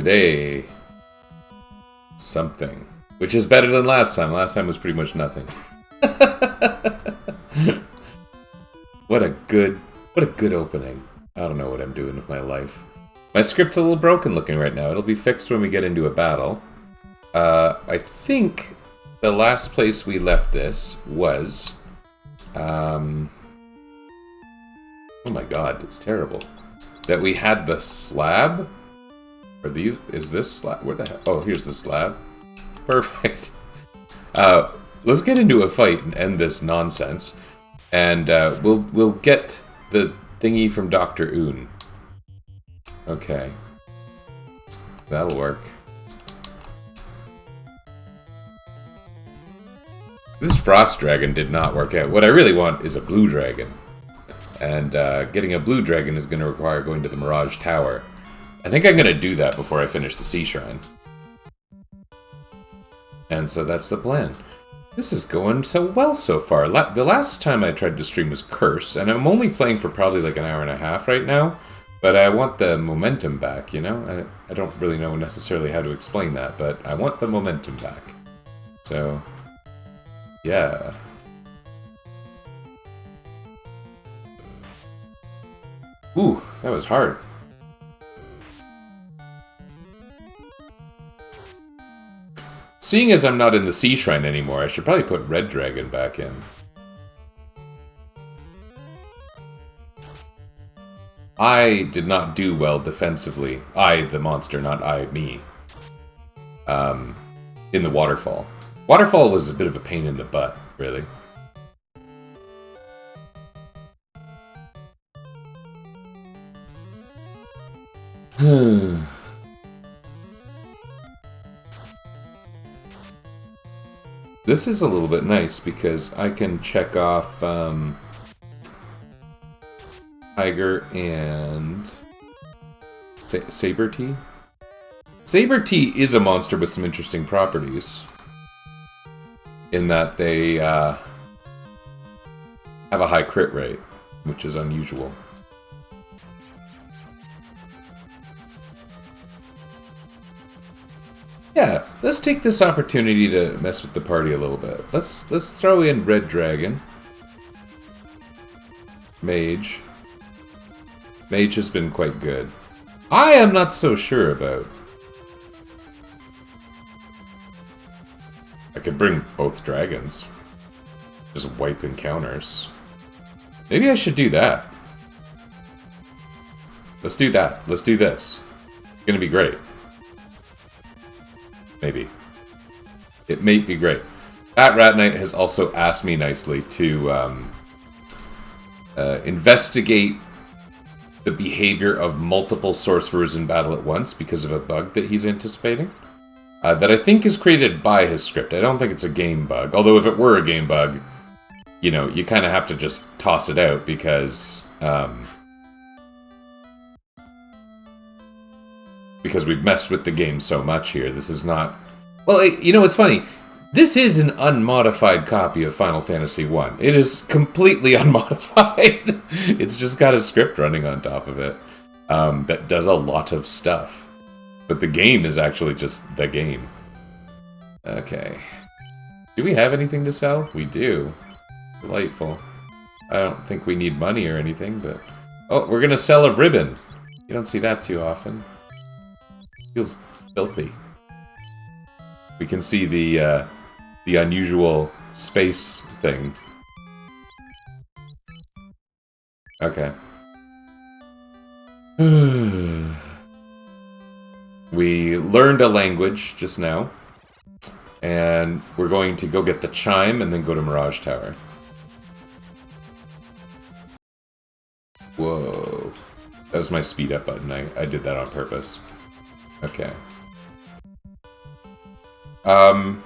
Today, something. Which is better than last time. Last time was pretty much nothing. What a good opening. I don't know what I'm doing with my life. My script's a little broken looking right now. It'll be fixed when we get into a battle. I think the last place we left this was... oh my god, it's terrible. That we had the slab? Are these... Is this slab? Where the hell? Oh, here's the slab. Perfect. Let's get into a fight and end this nonsense. And we'll get the thingy from Dr. Oon. Okay. That'll work. This frost dragon did not work out. What I really want is a blue dragon. And getting a blue dragon is going to require going to the Mirage Tower. I think I'm going to do that before I finish the Sea Shrine. And so that's the plan. This is going so well so far. The last time I tried to stream was Curse, and I'm only playing for probably like an hour and a half right now. But I want the momentum back, you know? I don't really know necessarily how to explain that, but I want the momentum back. So, yeah. Ooh, that was hard. Seeing as I'm not in the Sea Shrine anymore, I should probably put Red Dragon back in. I did not do well defensively. I, the monster, not I, me. In the Waterfall. Waterfall was a bit of a pain in the butt, really. This is a little bit nice because I can check off Tiger and Saber-T. Saber-T is a monster with some interesting properties in that they have a high crit rate, which is unusual. Yeah, let's take this opportunity to mess with the party a little bit. Let's throw in Red Dragon. Mage. Mage has been quite good. I am not so sure about. I could bring both dragons. Just wipe encounters. Maybe I should do that. Let's do that. Let's do this. It's gonna be great. Maybe. It may be great. At Rat Knight has also asked me nicely to investigate the behavior of multiple sorcerers in battle at once because of a bug that he's anticipating. That I think is created by his script. I don't think it's a game bug. Although if it were a game bug, you know, you kind of have to just toss it out because we've messed with the game so much here. This is not... Well, you know, it's funny. This is an unmodified copy of Final Fantasy 1. It is completely unmodified. It's just got a script running on top of it that does a lot of stuff. But the game is actually just the game. Okay. Do we have anything to sell? We do. Delightful. I don't think we need money or anything, but... Oh, we're gonna sell a ribbon. You don't see that too often. Feels filthy. We can see the unusual space thing. Okay. We learned a language just now. And we're going to go get the chime and then go to Mirage Tower. Whoa. That's my speed up button. I did that on purpose. Okay.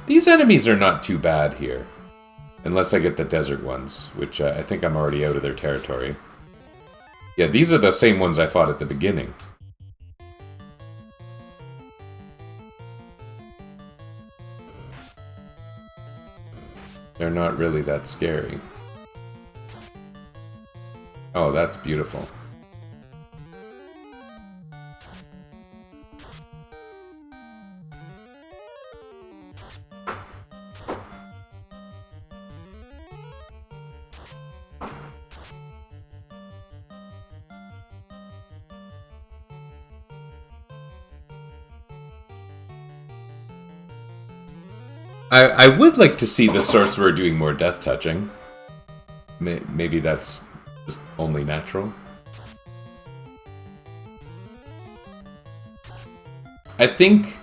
These enemies are not too bad here. Unless I get the desert ones, which I think I'm already out of their territory. Yeah, these are the same ones I fought at the beginning. They're not really that scary. Oh, that's beautiful. I would like to see the sorcerer doing more death touching. Maybe that's just only natural. I think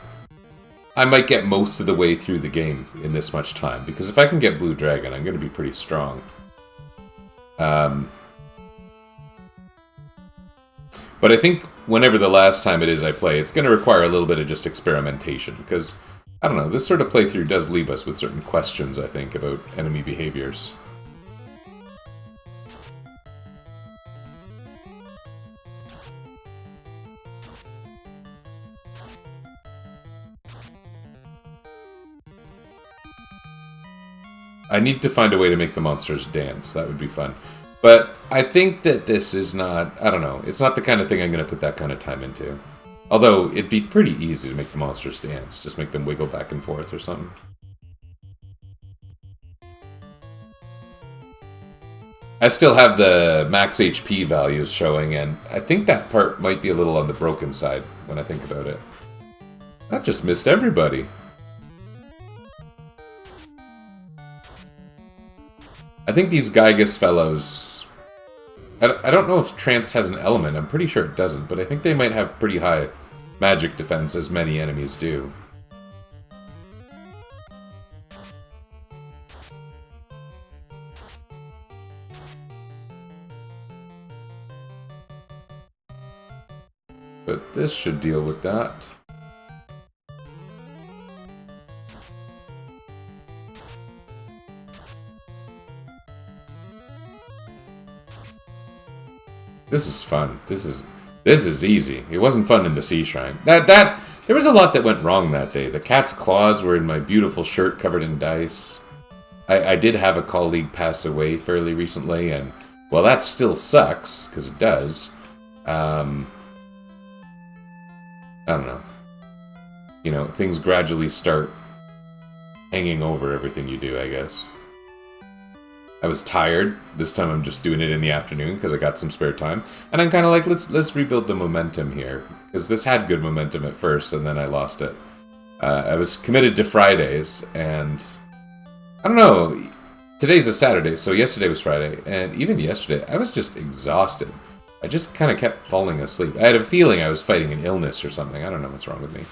I might get most of the way through the game in this much time, because if I can get Blue Dragon, I'm going to be pretty strong. But I think whenever the last time it is I play, it's going to require a little bit of just experimentation, because, I don't know, this sort of playthrough does leave us with certain questions, I think, about enemy behaviors. I need to find a way to make the monsters dance. That would be fun. But I think that this is not... I don't know. It's not the kind of thing I'm going to put that kind of time into. Although, it'd be pretty easy to make the monsters dance. Just make them wiggle back and forth or something. I still have the max HP values showing, and I think that part might be a little on the broken side when I think about it. That just missed everybody. I think these Gygus fellows... I don't know if Trance has an element, I'm pretty sure it doesn't, but I think they might have pretty high magic defense, as many enemies do. But this should deal with that. This is fun. This is easy. It wasn't fun in the Sea Shrine. There was a lot that went wrong that day. The cat's claws were in my beautiful shirt covered in dice. I did have a colleague pass away fairly recently, and well, that still sucks because it does. I don't know. You know, things gradually start hanging over everything you do, I guess. I was tired. This time I'm just doing it in the afternoon because I got some spare time. And I'm kind of like, let's rebuild the momentum here. Because this had good momentum at first, and then I lost it. I was committed to Fridays, and... I don't know. Today's a Saturday, so yesterday was Friday. And even yesterday, I was just exhausted. I just kind of kept falling asleep. I had a feeling I was fighting an illness or something. I don't know what's wrong with me.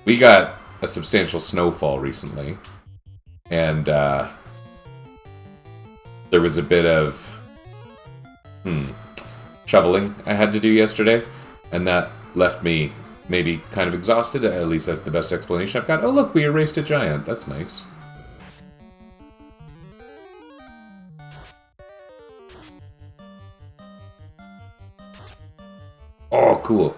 We got a substantial snowfall recently. And, there was a bit of shoveling I had to do yesterday, and that left me maybe kind of exhausted. At least that's the best explanation I've got. Oh look, we erased a giant. That's nice. Oh, cool.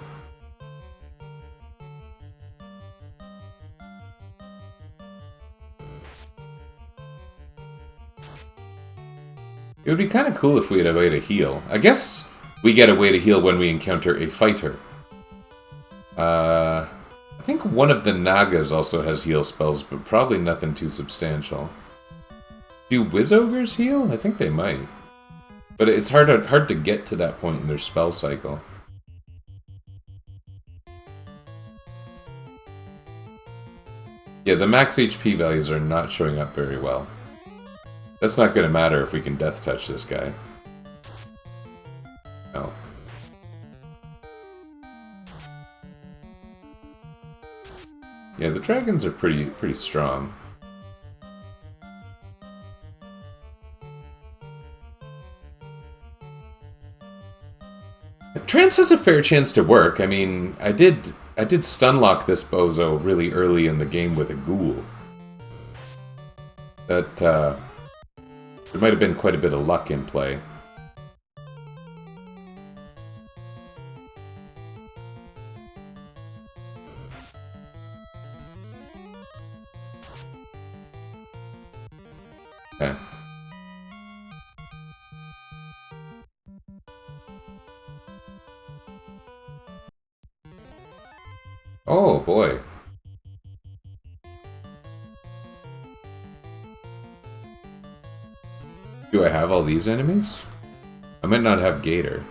It would be kind of cool if we had a way to heal. I guess we get a way to heal when we encounter a fighter. I think one of the Nagas also has heal spells, but probably nothing too substantial. Do Wiz-Ogres heal? I think they might. But it's hard to get to that point in their spell cycle. Yeah, the max HP values are not showing up very well. That's not going to matter if we can death touch this guy. No. Yeah, the dragons are pretty strong. Trance has a fair chance to work. I mean, I did stunlock this bozo really early in the game with a ghoul. That, there might have been quite a bit of luck in play. Okay. Oh, boy. Do I have all these enemies? I might not have Gator.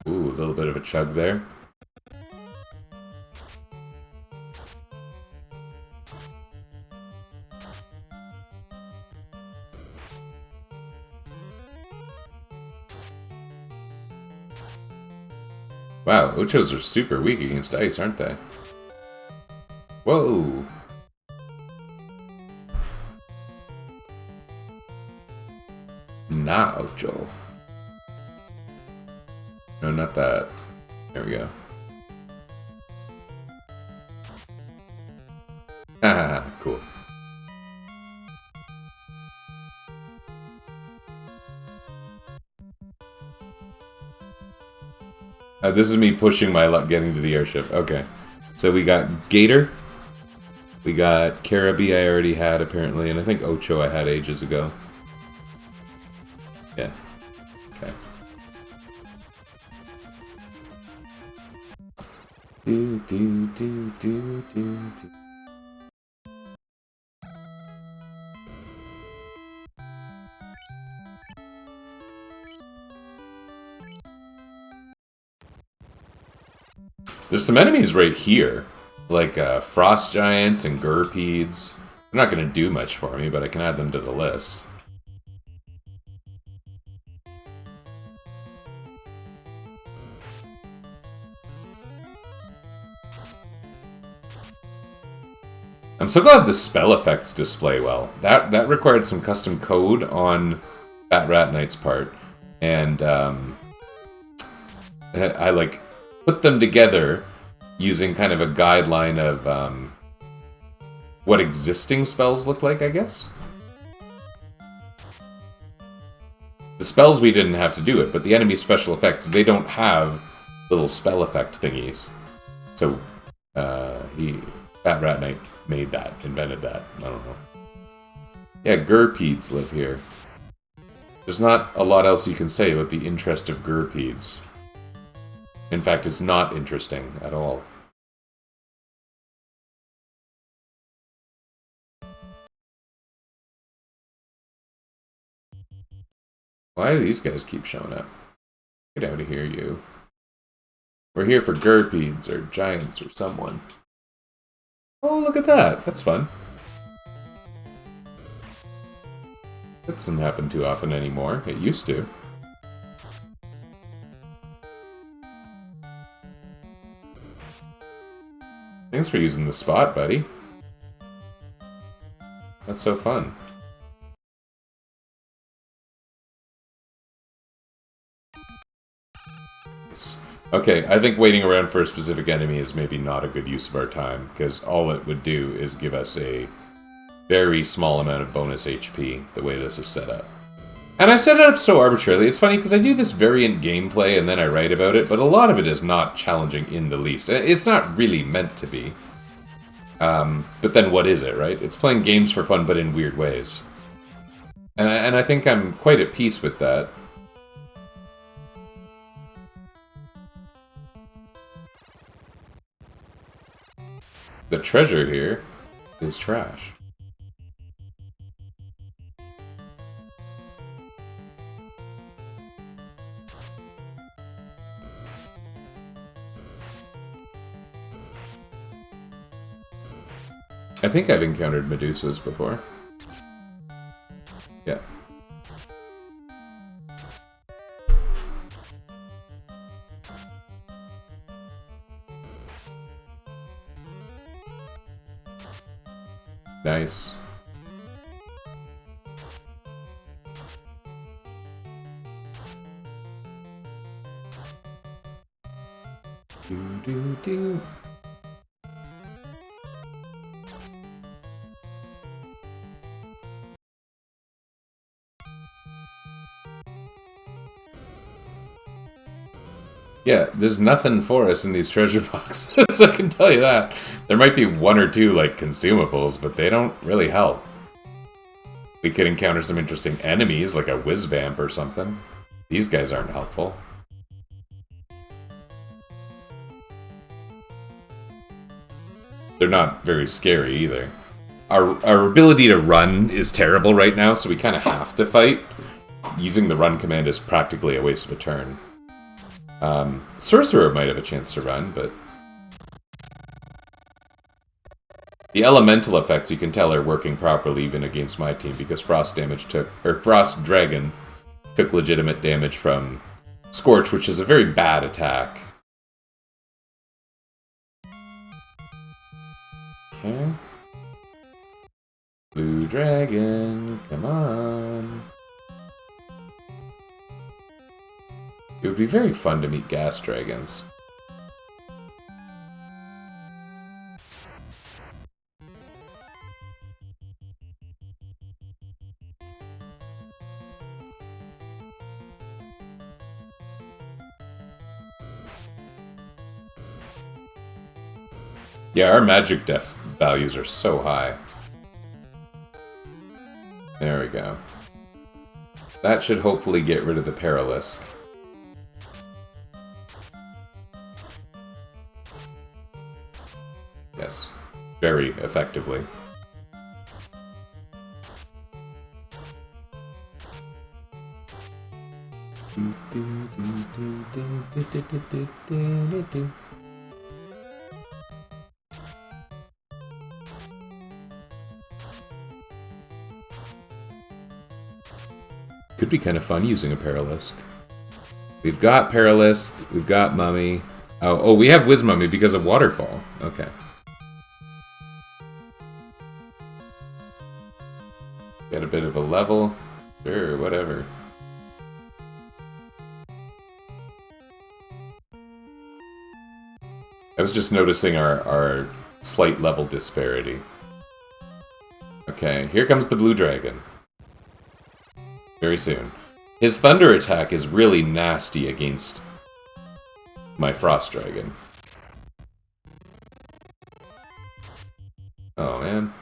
Ooh, a little bit of a chug there. Wow, Ochos are super weak against ice, aren't they? Whoa! Nah, Ocho. No, not that. There we go. Haha, cool. This is me pushing my luck getting to the airship. Okay. So we got Gator. We got Caribe I already had, apparently. And I think Ocho I had ages ago. Yeah. Okay. Do, do, do, do, do, do. There's some enemies right here, like Frost Giants and Gurpedes. They're not going to do much for me, but I can add them to the list. I'm so glad the spell effects display well. That required some custom code on Fat Rat Knight's part, and I like put them together using kind of a guideline of what existing spells look like, I guess. The spells we didn't have to do it, but the enemy special effects, they don't have little spell effect thingies. So Fat Rat Knight made that, invented that. I don't know. Yeah, Gurpedes live here. There's not a lot else you can say about the interest of Gurpedes. In fact, it's not interesting at all. Why do these guys keep showing up? Get out of here, you. We're here for Gurpedes or Giants or someone. Oh, look at that. That's fun. That doesn't happen too often anymore. It used to. Thanks for using the spot, buddy. That's so fun. Okay, I think waiting around for a specific enemy is maybe not a good use of our time, because all it would do is give us a very small amount of bonus HP, the way this is set up. And I set it up so arbitrarily. It's funny, because I do this variant gameplay and then I write about it, but a lot of it is not challenging in the least. It's not really meant to be. But then what is it, right? It's playing games for fun, but in weird ways. And I think I'm quite at peace with that. The treasure here is trash. I think I've encountered Medusas before. Yeah. Nice. Do. Yeah, there's nothing for us in these treasure boxes, I can tell you that. There might be one or two, like, consumables, but they don't really help. We could encounter some interesting enemies, like a Whizvamp or something. These guys aren't helpful. They're not very scary, either. Our ability to run is terrible right now, so we kind of have to fight. Using the run command is practically a waste of a turn. Sorcerer might have a chance to run, but... The elemental effects, you can tell, are working properly even against my team, because Frost Dragon took legitimate damage from Scorch, which is a very bad attack. Okay. Blue Dragon, come on. It would be very fun to meet gas dragons. Yeah, our magic def values are so high. There we go. That should hopefully get rid of the Paralisk. Yes, very effectively. Could be kind of fun using a Paralisk. We've got Paralisk, we've got Mummy. Oh, we have Wiz Mummy because of Waterfall. Okay. Got a bit of a level. Sure, whatever. I was just noticing our slight level disparity. Okay, here comes the Blue Dragon. Very soon. His Thunder attack is really nasty against my Frost Dragon. Oh, man.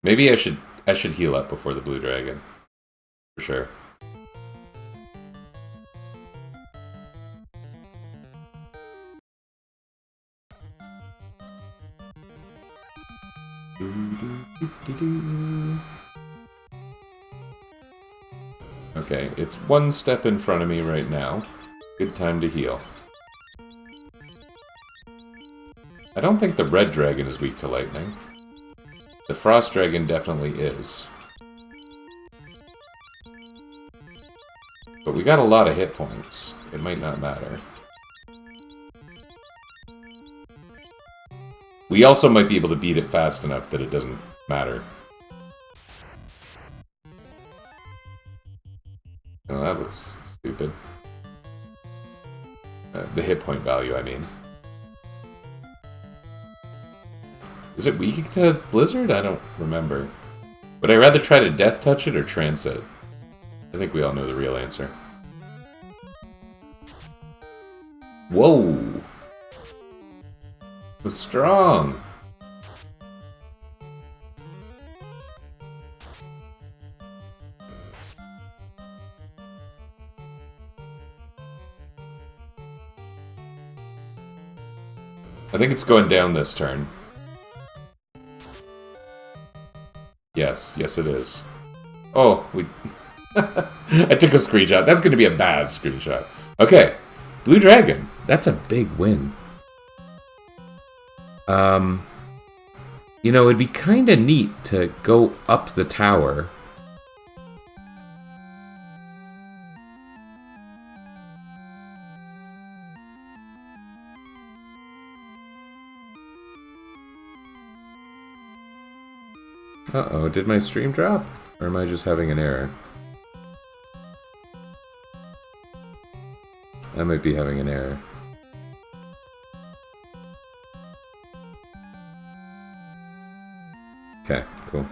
Maybe I should heal up before the Blue Dragon. For sure. Okay, it's one step in front of me right now. Good time to heal. I don't think the Red Dragon is weak to lightning. The Frost Dragon definitely is. But we got a lot of hit points. It might not matter. We also might be able to beat it fast enough that it doesn't matter. Oh, that looks stupid. The hit point value, I mean. Is it weak to Blizzard? I don't remember. Would I rather try to Death Touch it or Trance it? I think we all know the real answer. Whoa! It was strong! I think it's going down this turn. Yes, yes it is. Oh, we... I took a screenshot. That's going to be a bad screenshot. Okay, Blue Dragon. That's a big win. You know, it'd be kind of neat to go up the tower. Uh-oh, did my stream drop? Or am I just having an error? I might be having an error. Okay, cool.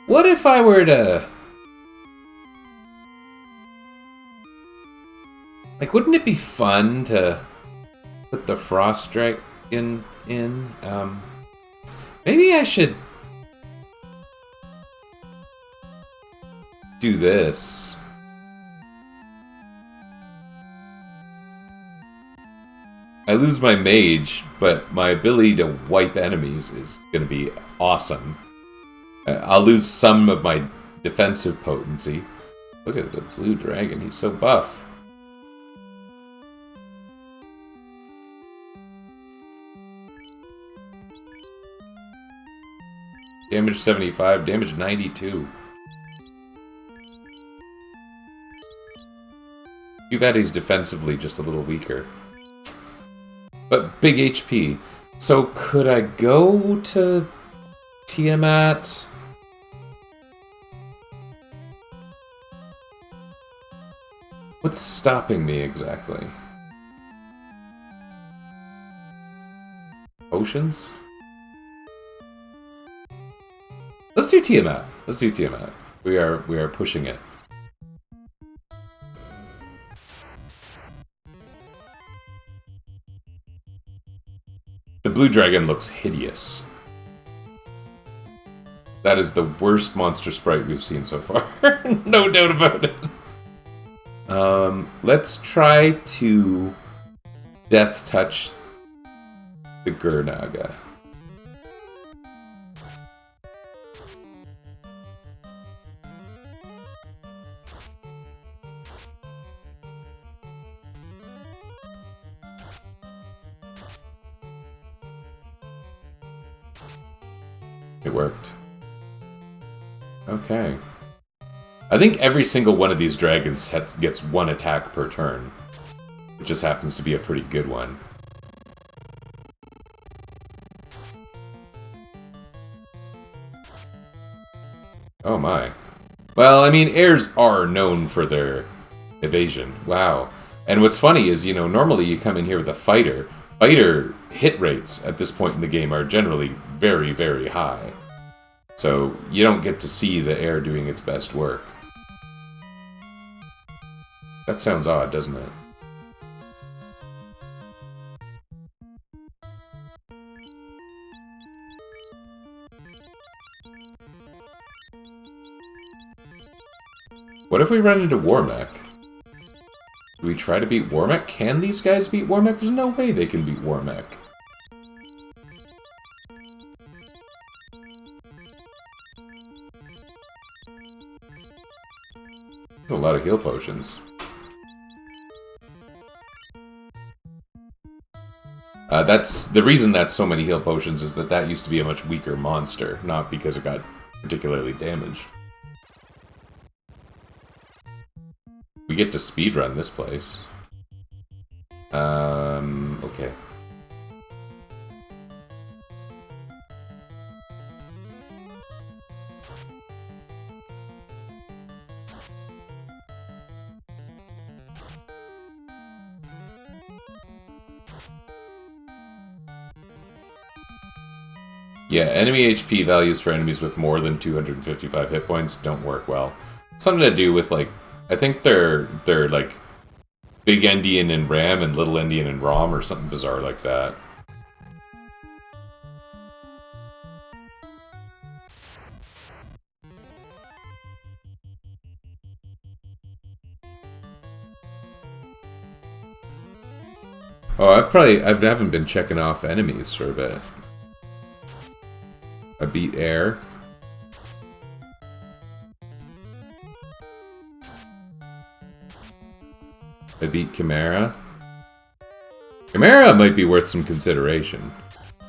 What if I were to... Like, wouldn't it be fun to put the Frost Dragon in? Maybe I should do this. I lose my mage, but my ability to wipe enemies is going to be awesome. I'll lose some of my defensive potency. Look at the blue dragon, he's so buff. Damage 75, damage 92. Too bad he's defensively just a little weaker. But big HP. So could I go to Tiamat? What's stopping me exactly? Potions? Let's do Tiamat. Let's do Tiamat. We are pushing it. The blue dragon looks hideous. That is the worst monster sprite we've seen so far. No doubt about it. Let's try to death touch the Gurnaga. It worked. Okay. I think every single one of these dragons gets one attack per turn. It just happens to be a pretty good one. Oh my. Well, I mean, airs are known for their evasion. Wow. And what's funny is, you know, normally you come in here with a fighter. Fighter hit rates at this point in the game are generally very, very high. So you don't get to see the air doing its best work. That sounds odd, doesn't it? What if we run into Warmech? Do we try to beat Warmech? Can these guys beat Warmech? There's no way they can beat Warmech. That's a lot of heal potions. That's the reason that's so many heal potions is that used to be a much weaker monster, not because it got particularly damaged. We get to speedrun this place. Okay. Yeah, enemy HP values for enemies with more than 255 hit points don't work well. Something to do with, like, I think they're like Big Endian and Ram and Little Endian and Rom or something bizarre like that. Oh, I haven't been checking off enemies for a bit. I beat Air. I beat Chimera. Chimera might be worth some consideration.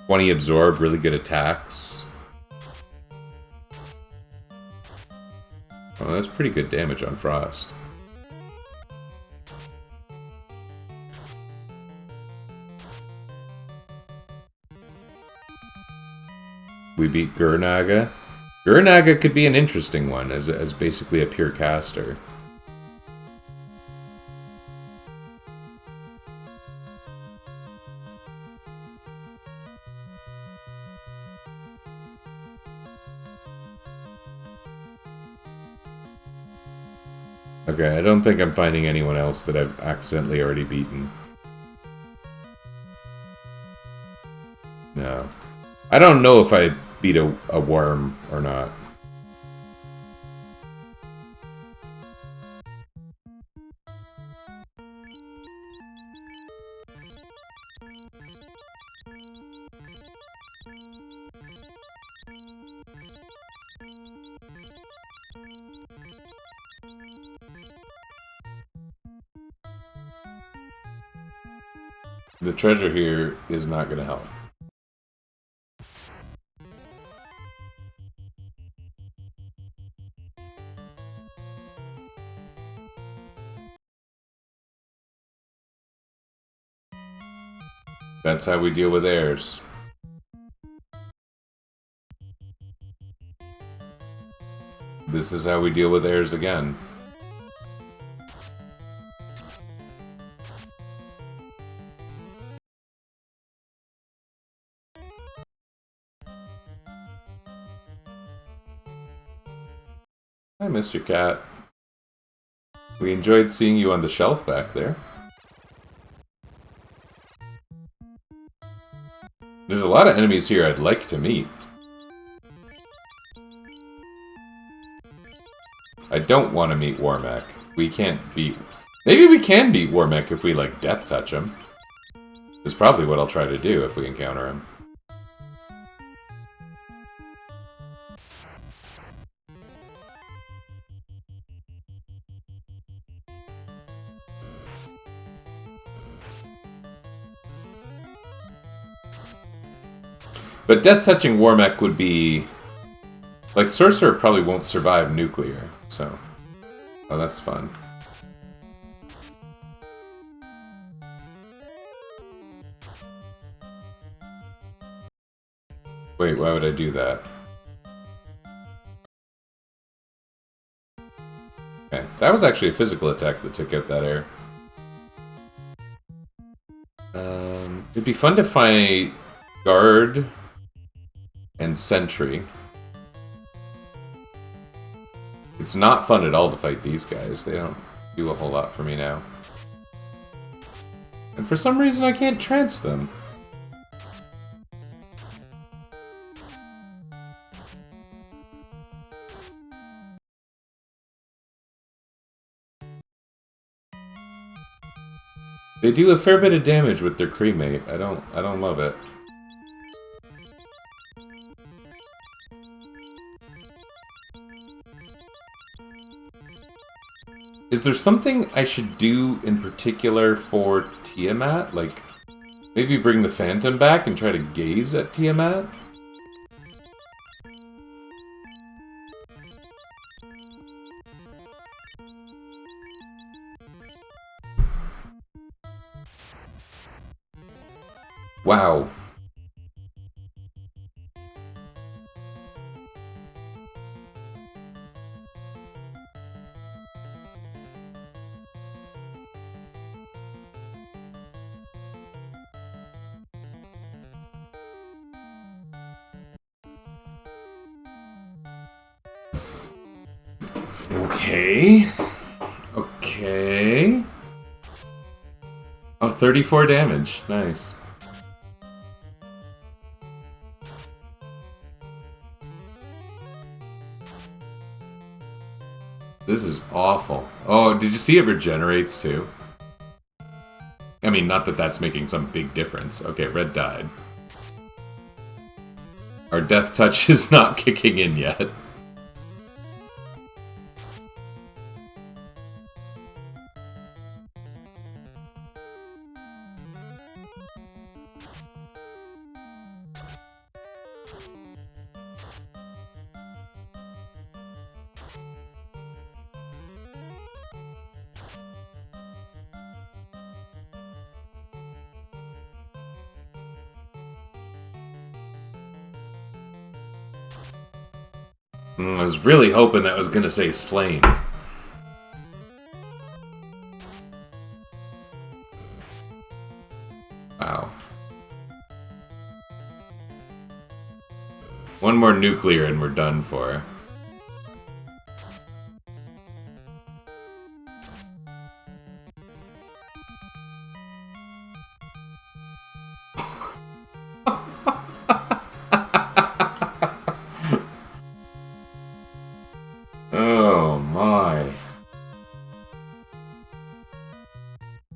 20 absorb, really good attacks. Oh, that's pretty good damage on Frost. We beat Gurnaga. Gurnaga could be an interesting one as basically a pure caster. Okay, I don't think I'm finding anyone else that I've accidentally already beaten. No. I don't know if I beat a worm or not. The treasure here is not going to help. That's how we deal with heirs. This is how we deal with heirs again. Hi, Mr. Cat. We enjoyed seeing you on the shelf back there. There's a lot of enemies here I'd like to meet. I don't want to meet Warmech. We can't beat... Maybe we can beat Warmech if we, like, death touch him. Is probably what I'll try to do if we encounter him. But death touching Warmech would be... Like, Sorcerer probably won't survive nuclear, so... Oh, that's fun. Wait, why would I do that? Okay, that was actually a physical attack that took out that air. It'd be fun to fight Guard and Sentry. It's not fun at all to fight these guys. They don't do a whole lot for me now. And for some reason I can't trance them. They do a fair bit of damage with their cremate. I don't love it. Is there something I should do in particular for Tiamat? Like, maybe bring the Phantom back and try to gaze at Tiamat? Wow. Okay. Okay. Oh, 34 damage. Nice. This is awful. Oh, did you see it regenerates too? I mean, not that that's making some big difference. Okay, red died. Our death touch is not kicking in yet. I was really hoping that was going to say slain. Wow. One more nuclear and we're done for.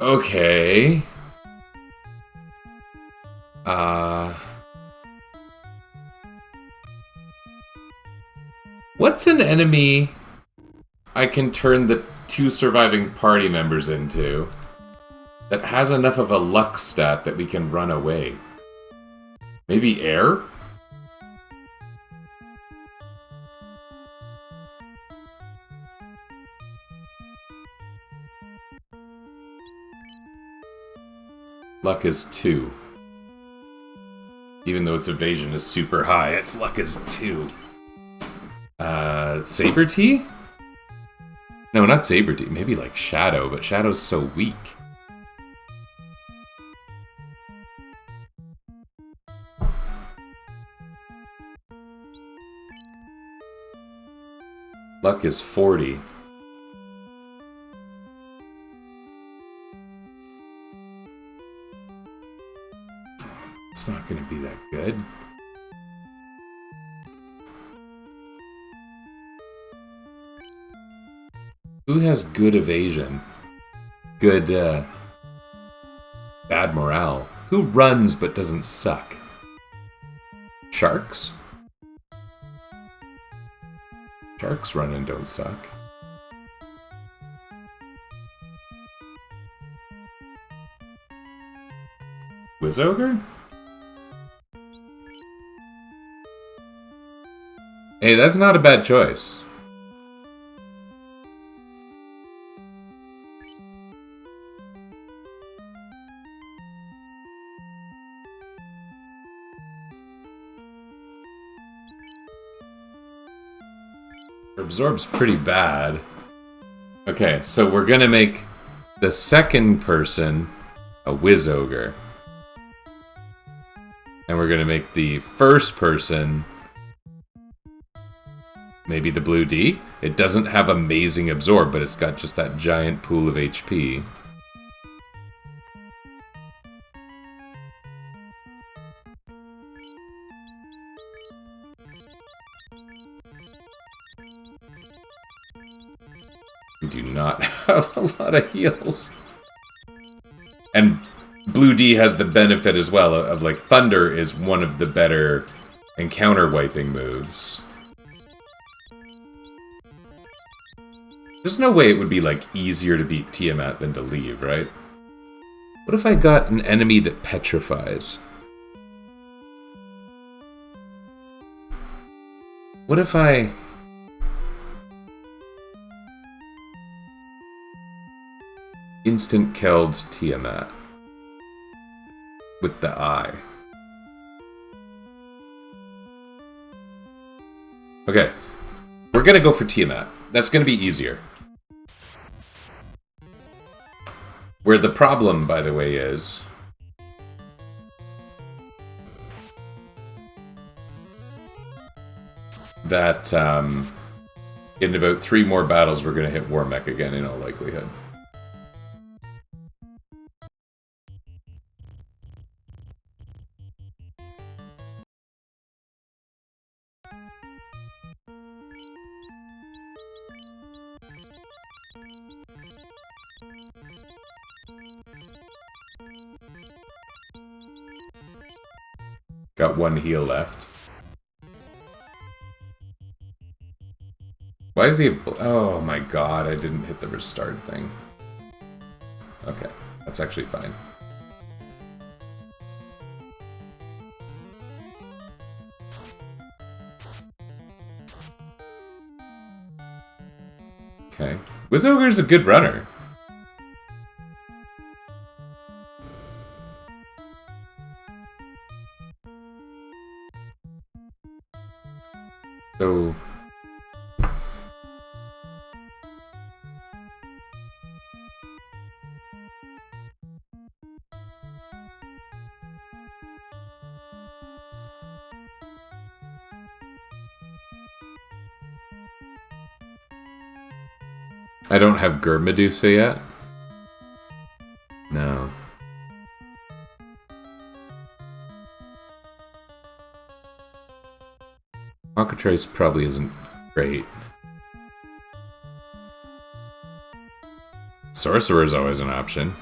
Okay. What's an enemy I can turn the two surviving party members into that has enough of a luck stat that we can run away. Maybe air? Luck is 2. Even though its evasion is super high, its luck is 2. Saber Tea? No, not Saber Tea. Maybe like Shadow, but Shadow's so weak. Luck is 40. It's not going to be that good. Who has good evasion? Good, bad morale. Who runs but doesn't suck? Sharks? Sharks run and don't suck. Wizogre? Hey, that's not a bad choice. Absorb's pretty bad. Okay, so we're gonna make the second person a Wizogre. And we're gonna make the first person maybe the Blue D. It doesn't have amazing absorb, but it's got just that giant pool of HP. We do not have a lot of heals. And Blue D has the benefit as well of like Thunder is one of the better encounter wiping moves. There's no way it would be, like, easier to beat Tiamat than to leave, right? What if I got an enemy that petrifies? What if I... instant killed Tiamat? With the eye. Okay. We're gonna go for Tiamat. That's gonna be easier. Where the problem, by the way, is... that, in about 3 more battles, we're gonna hit Warmech again, in all likelihood. Got 1 heal left. Why is he... oh my god, I didn't hit the restart thing. Okay, that's actually fine. Okay. Wizogre's a good runner. So... I don't have Medusa yet? No. Alcatraz probably isn't great. Sorcerer's always an option.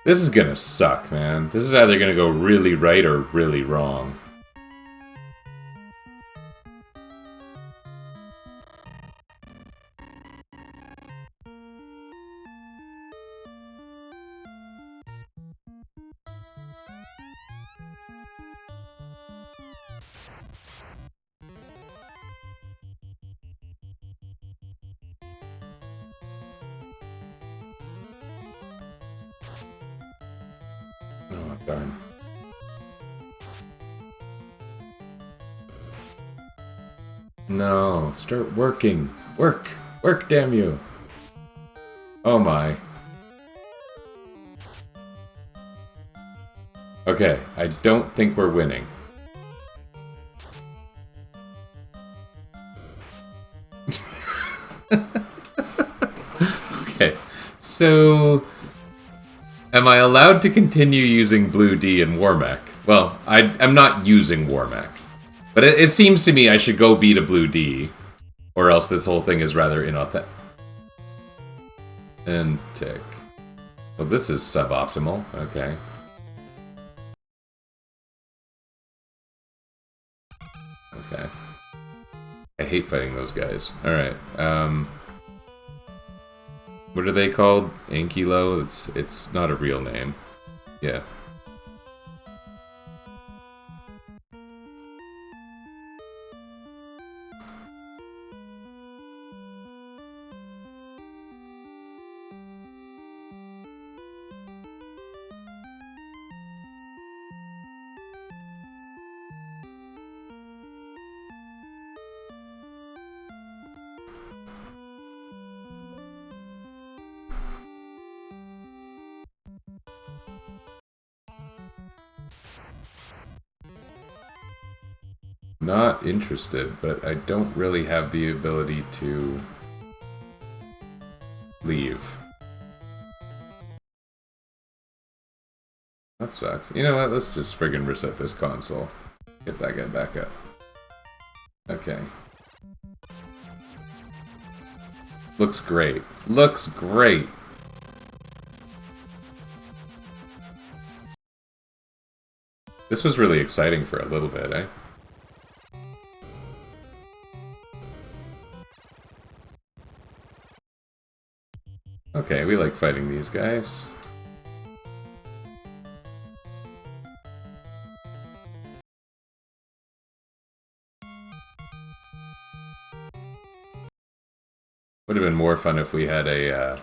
This is gonna suck, man. This is either gonna go really right or really wrong. Darn. No, start working. Work! Work, damn you! Oh my. Okay, I don't think we're winning. Okay, so... Am I allowed to continue using Blue D and Warmech? Well, I'm not using Warmech. But it seems to me I should go beat a Blue D, or else this whole thing is rather inauthentic. And tick. Well, this is suboptimal. Okay. Okay. I hate fighting those guys. Alright, what are they called? Ankylo? It's not a real name. Yeah. Not interested, but I don't really have the ability to leave. That sucks. You know what? Let's just friggin' reset this console. Get that guy back up. Okay. Looks great. Looks great! This was really exciting for a little bit, eh? Okay, we like fighting these guys. Would have been more fun if we had a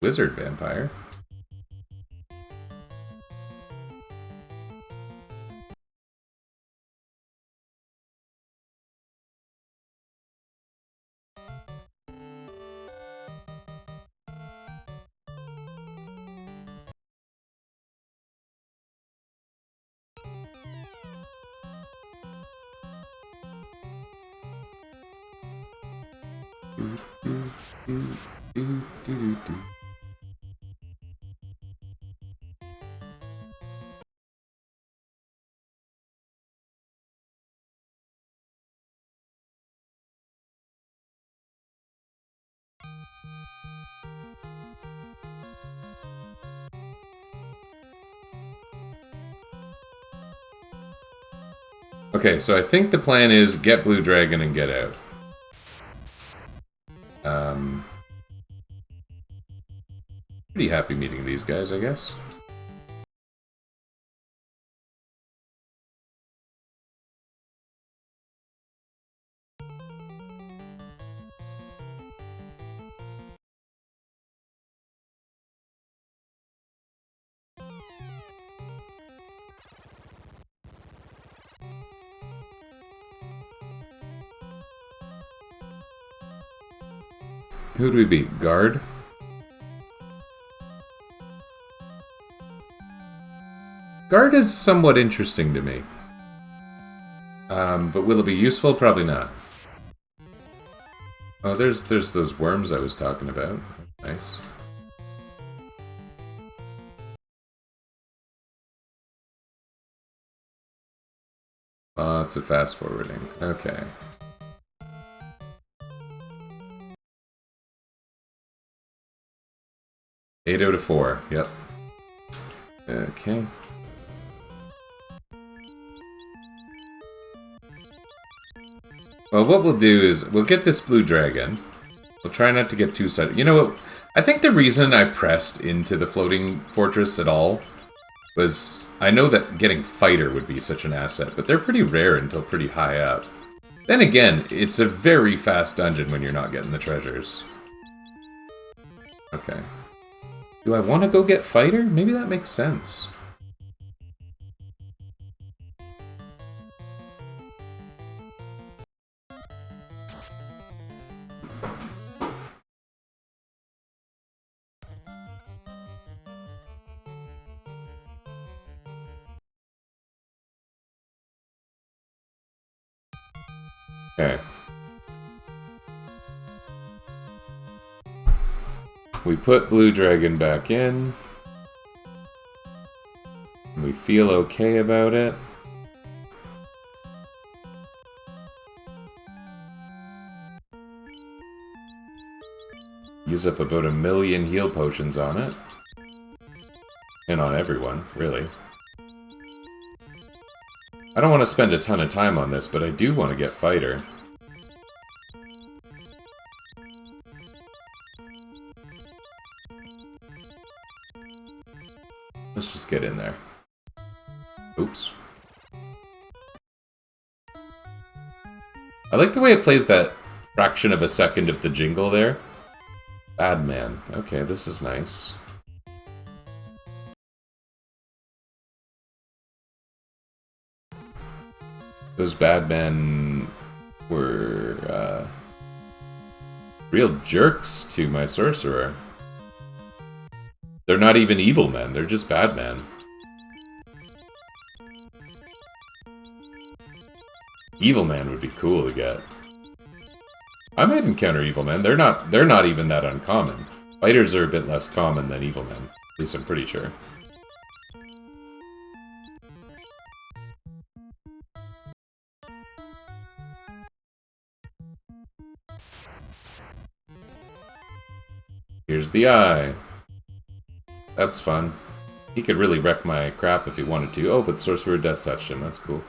wizard vampire. Okay, so I think the plan is get Blue Dragon and get out. Pretty happy meeting these guys, I guess. Who do we beat? Guard? Guard is somewhat interesting to me. But will it be useful? Probably not. Oh, there's those worms I was talking about. Nice. Oh, it's a fast forwarding. Okay. Eight out of 4. Yep. Okay. Well, what we'll do is we'll get this Blue Dragon. We'll try not to get too set. You know what? I think the reason I pressed into the floating fortress at all was I know that getting Fighter would be such an asset, but they're pretty rare until pretty high up. Then again, it's a very fast dungeon when you're not getting the treasures. Okay. Do I want to go get Fighter? Maybe that makes sense. Okay. We put Blue Dragon back in. We feel okay about it. Use up about 1 million heal potions on it. And on everyone, really. I don't want to spend a ton of time on this, but I do want to get Fighter. Let's just get in there. Oops. I like the way it plays that fraction of a second of the jingle there. Bad man. Okay, this is nice. Those bad men were real jerks to my sorcerer. They're not even evil men, they're just bad men. Evil man would be cool to get. I might encounter evil men. They're not even that uncommon. Fighters are a bit less common than evil men. At least I'm pretty sure. Here's the eye. That's fun. He could really wreck my crap if he wanted to. Oh, but Sorcerer Death touched him. That's cool.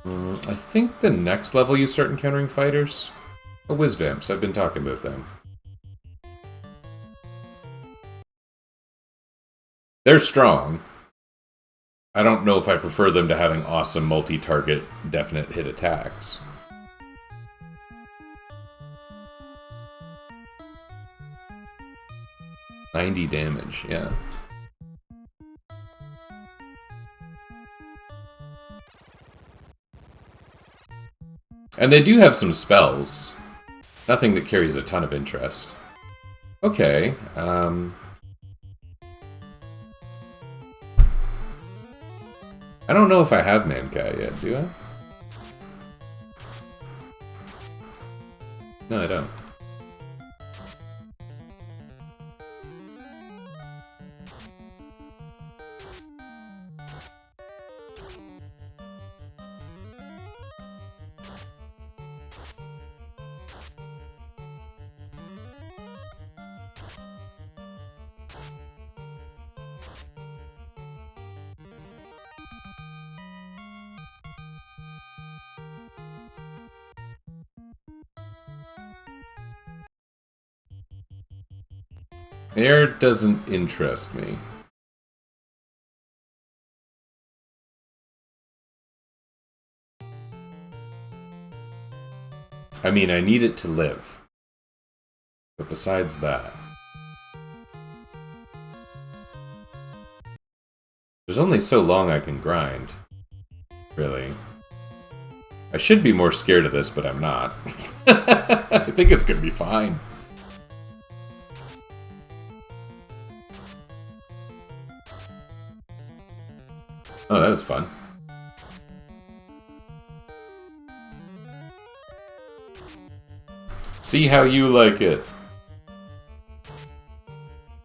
I think the next level you start encountering fighters. Oh, Whizvamps. I've been talking about them. They're strong. I don't know if I prefer them to having awesome multi-target definite hit attacks. $90 damage, yeah. And they do have some spells. Nothing that carries a ton of interest. Okay, I don't know if I have Mankai yet, do I? No, I don't. Air doesn't interest me. I mean, I need it to live. But besides that... There's only so long I can grind. Really. I should be more scared of this, but I'm not. I think it's gonna be fine. Oh, that was fun. See how you like it.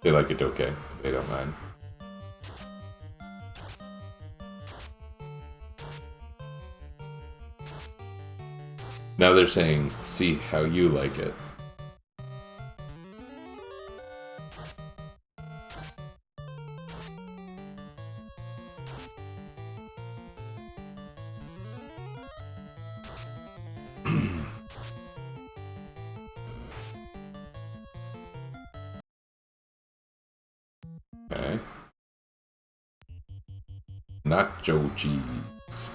They like it okay. They don't mind. Now they're saying, see how you like it. Okay. Nacho cheese.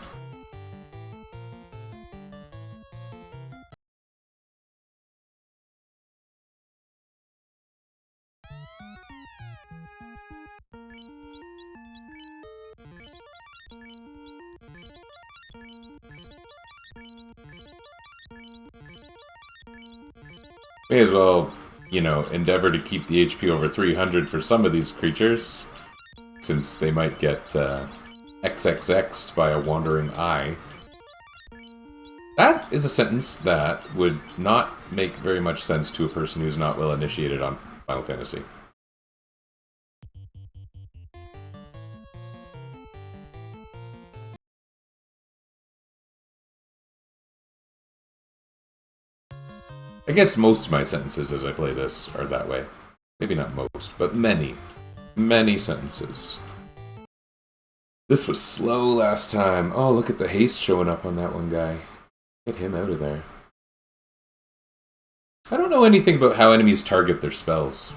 May as well, you know, endeavor to keep the HP over 300 for some of these creatures, since they might get XXX'd by a wandering eye. That is a sentence that would not make very much sense to a person who's not well initiated on Final Fantasy. I guess most of my sentences as I play this are that way. Maybe not most, but many. Many sentences. This was slow last time. Oh, look at the haste showing up on that one guy. Get him out of there. I don't know anything about how enemies target their spells.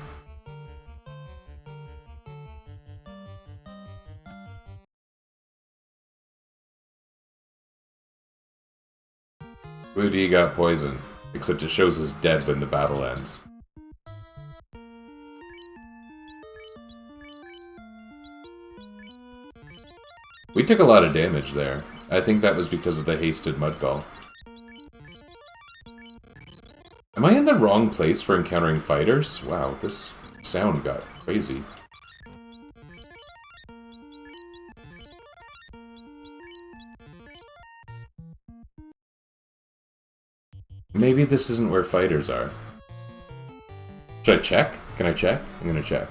Woody got poison, except it shows us dead when the battle ends. We took a lot of damage there. I think that was because of the hasted Mudgull. Am I in the wrong place for encountering fighters? Wow, this sound got crazy. Maybe this isn't where fighters are. Should I check? Can I check? I'm gonna check.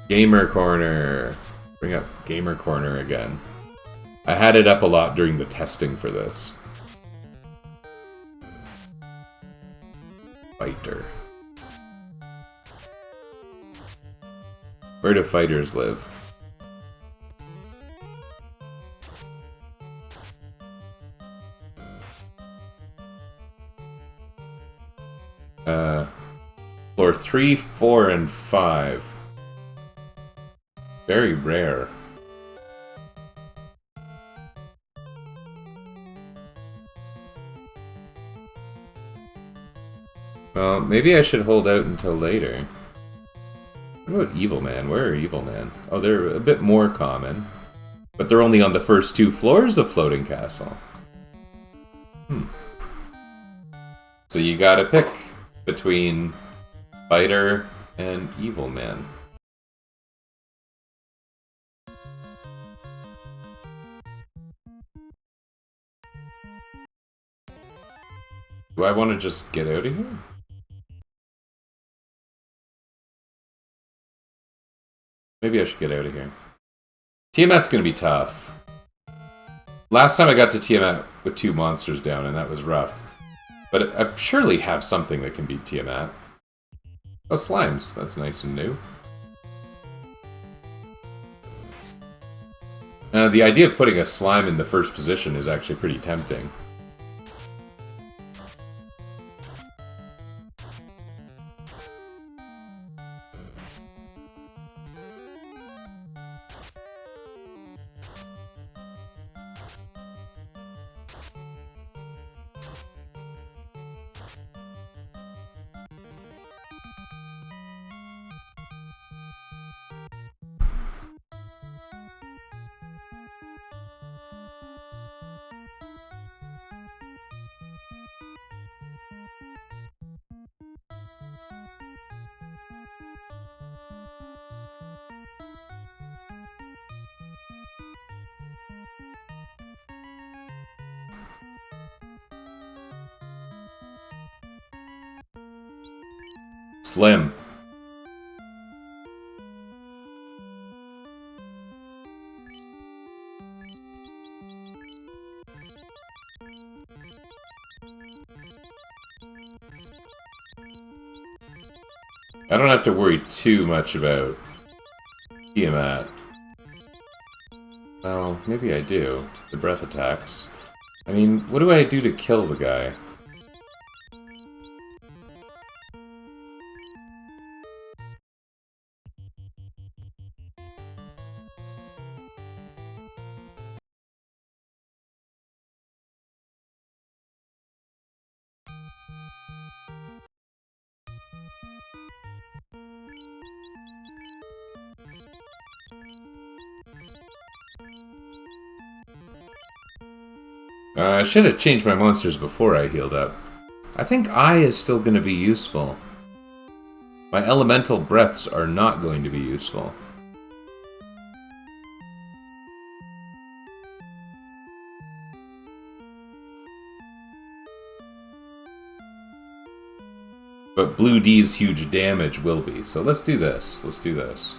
Gamer Corner. Bring up Gamer Corner again. I had it up a lot during the testing for this. Fighter. Where do fighters live? Floor 3, 4, and 5. Very rare. Well, maybe I should hold out until later. What about Evil Man? Where are Evil Man? Oh, they're a bit more common. But they're only on the first 2 floors of Floating Castle. So you gotta pick between Fighter and Evil Man. Do I want to just get out of here? Maybe I should get out of here. Tiamat's gonna be tough. Last time I got to Tiamat with 2 monsters down, and that was rough. But I surely have something that can beat Tiamat. Oh, slimes. That's nice and new. The idea of putting a slime in the first position is actually pretty tempting. Slim. I don't have to worry too much about Tiamat. Well, maybe I do. The breath attacks. I mean, what do I do to kill the guy? I should have changed my monsters before I healed up. I think Eye is still going to be useful. My elemental breaths are not going to be useful. But blue D's huge damage will be. So let's do this. Let's do this.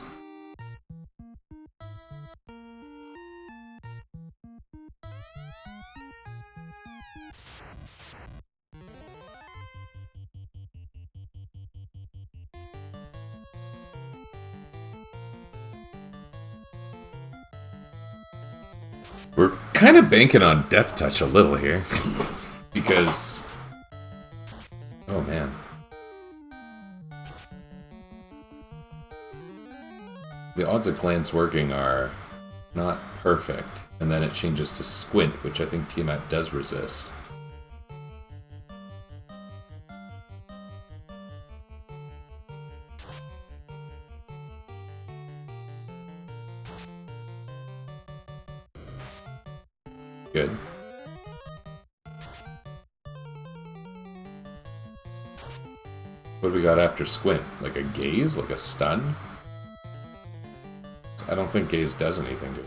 We're kind of banking on Death Touch a little here. Because... oh, man. The odds of Glance working are not perfect. And then it changes to Squint, which I think Tiamat does resist. Good. What do we got after Squint? Like a Gaze? Like a Stun? I don't think Gaze does anything to it.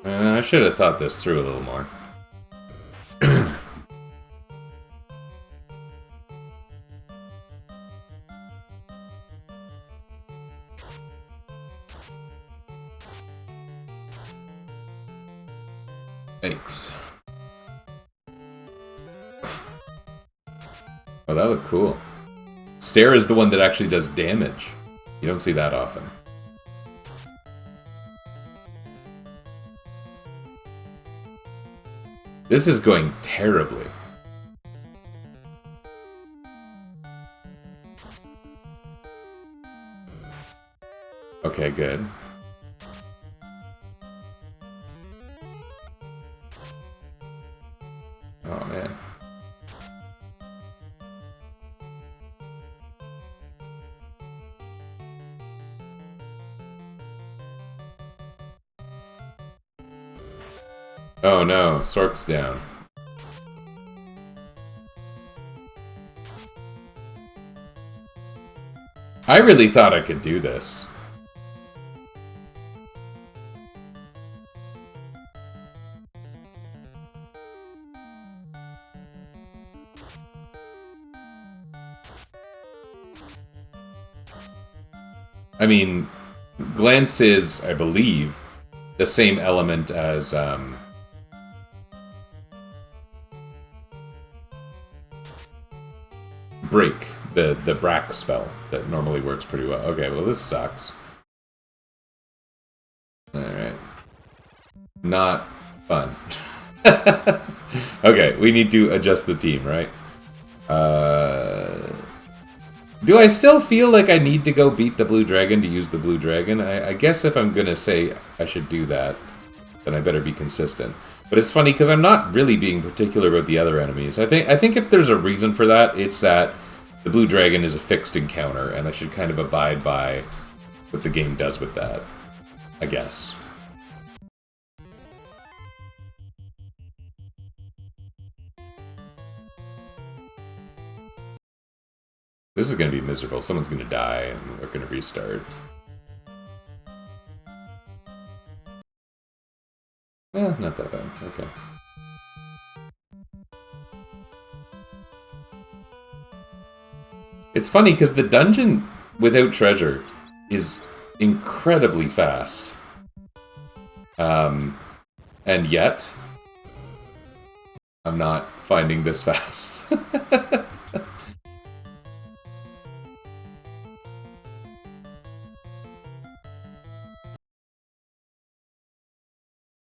I should have thought this through a little more. Thanks. Oh, that looked cool. Stare is the one that actually does damage. You don't see that often. This is going terribly. Okay, good. Oh, man. Oh no, Sork's down. I really thought I could do this. I mean, Glance is, I believe, the same element as, Break, the Brack spell that normally works pretty well. Okay, well this sucks. Alright. Not fun. Okay, we need to adjust the team, right? Do I still feel like I need to go beat the Blue Dragon to use the Blue Dragon? I guess if I'm gonna say I should do that, then I better be consistent. But it's funny because I'm not really being particular about the other enemies. I think if there's a reason for that, it's that the Blue Dragon is a fixed encounter, and I should kind of abide by what the game does with that, I guess. This is going to be miserable. Someone's going to die, and we're going to restart. Eh, not that bad. Okay. It's funny, because the dungeon without treasure is incredibly fast. And yet, I'm not finding this fast.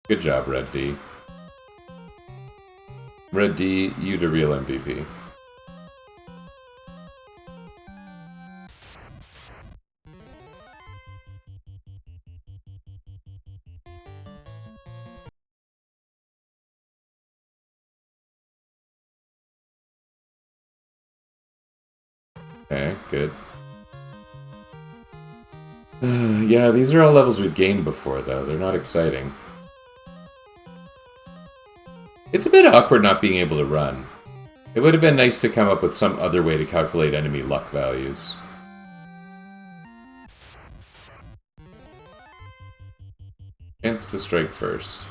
Good job, Red D. Red D, you the real MVP. Okay, good. Yeah, these are all levels we've gained before, though. They're not exciting. It's a bit awkward not being able to run. It would have been nice to come up with some other way to calculate enemy luck values. decides to strike first?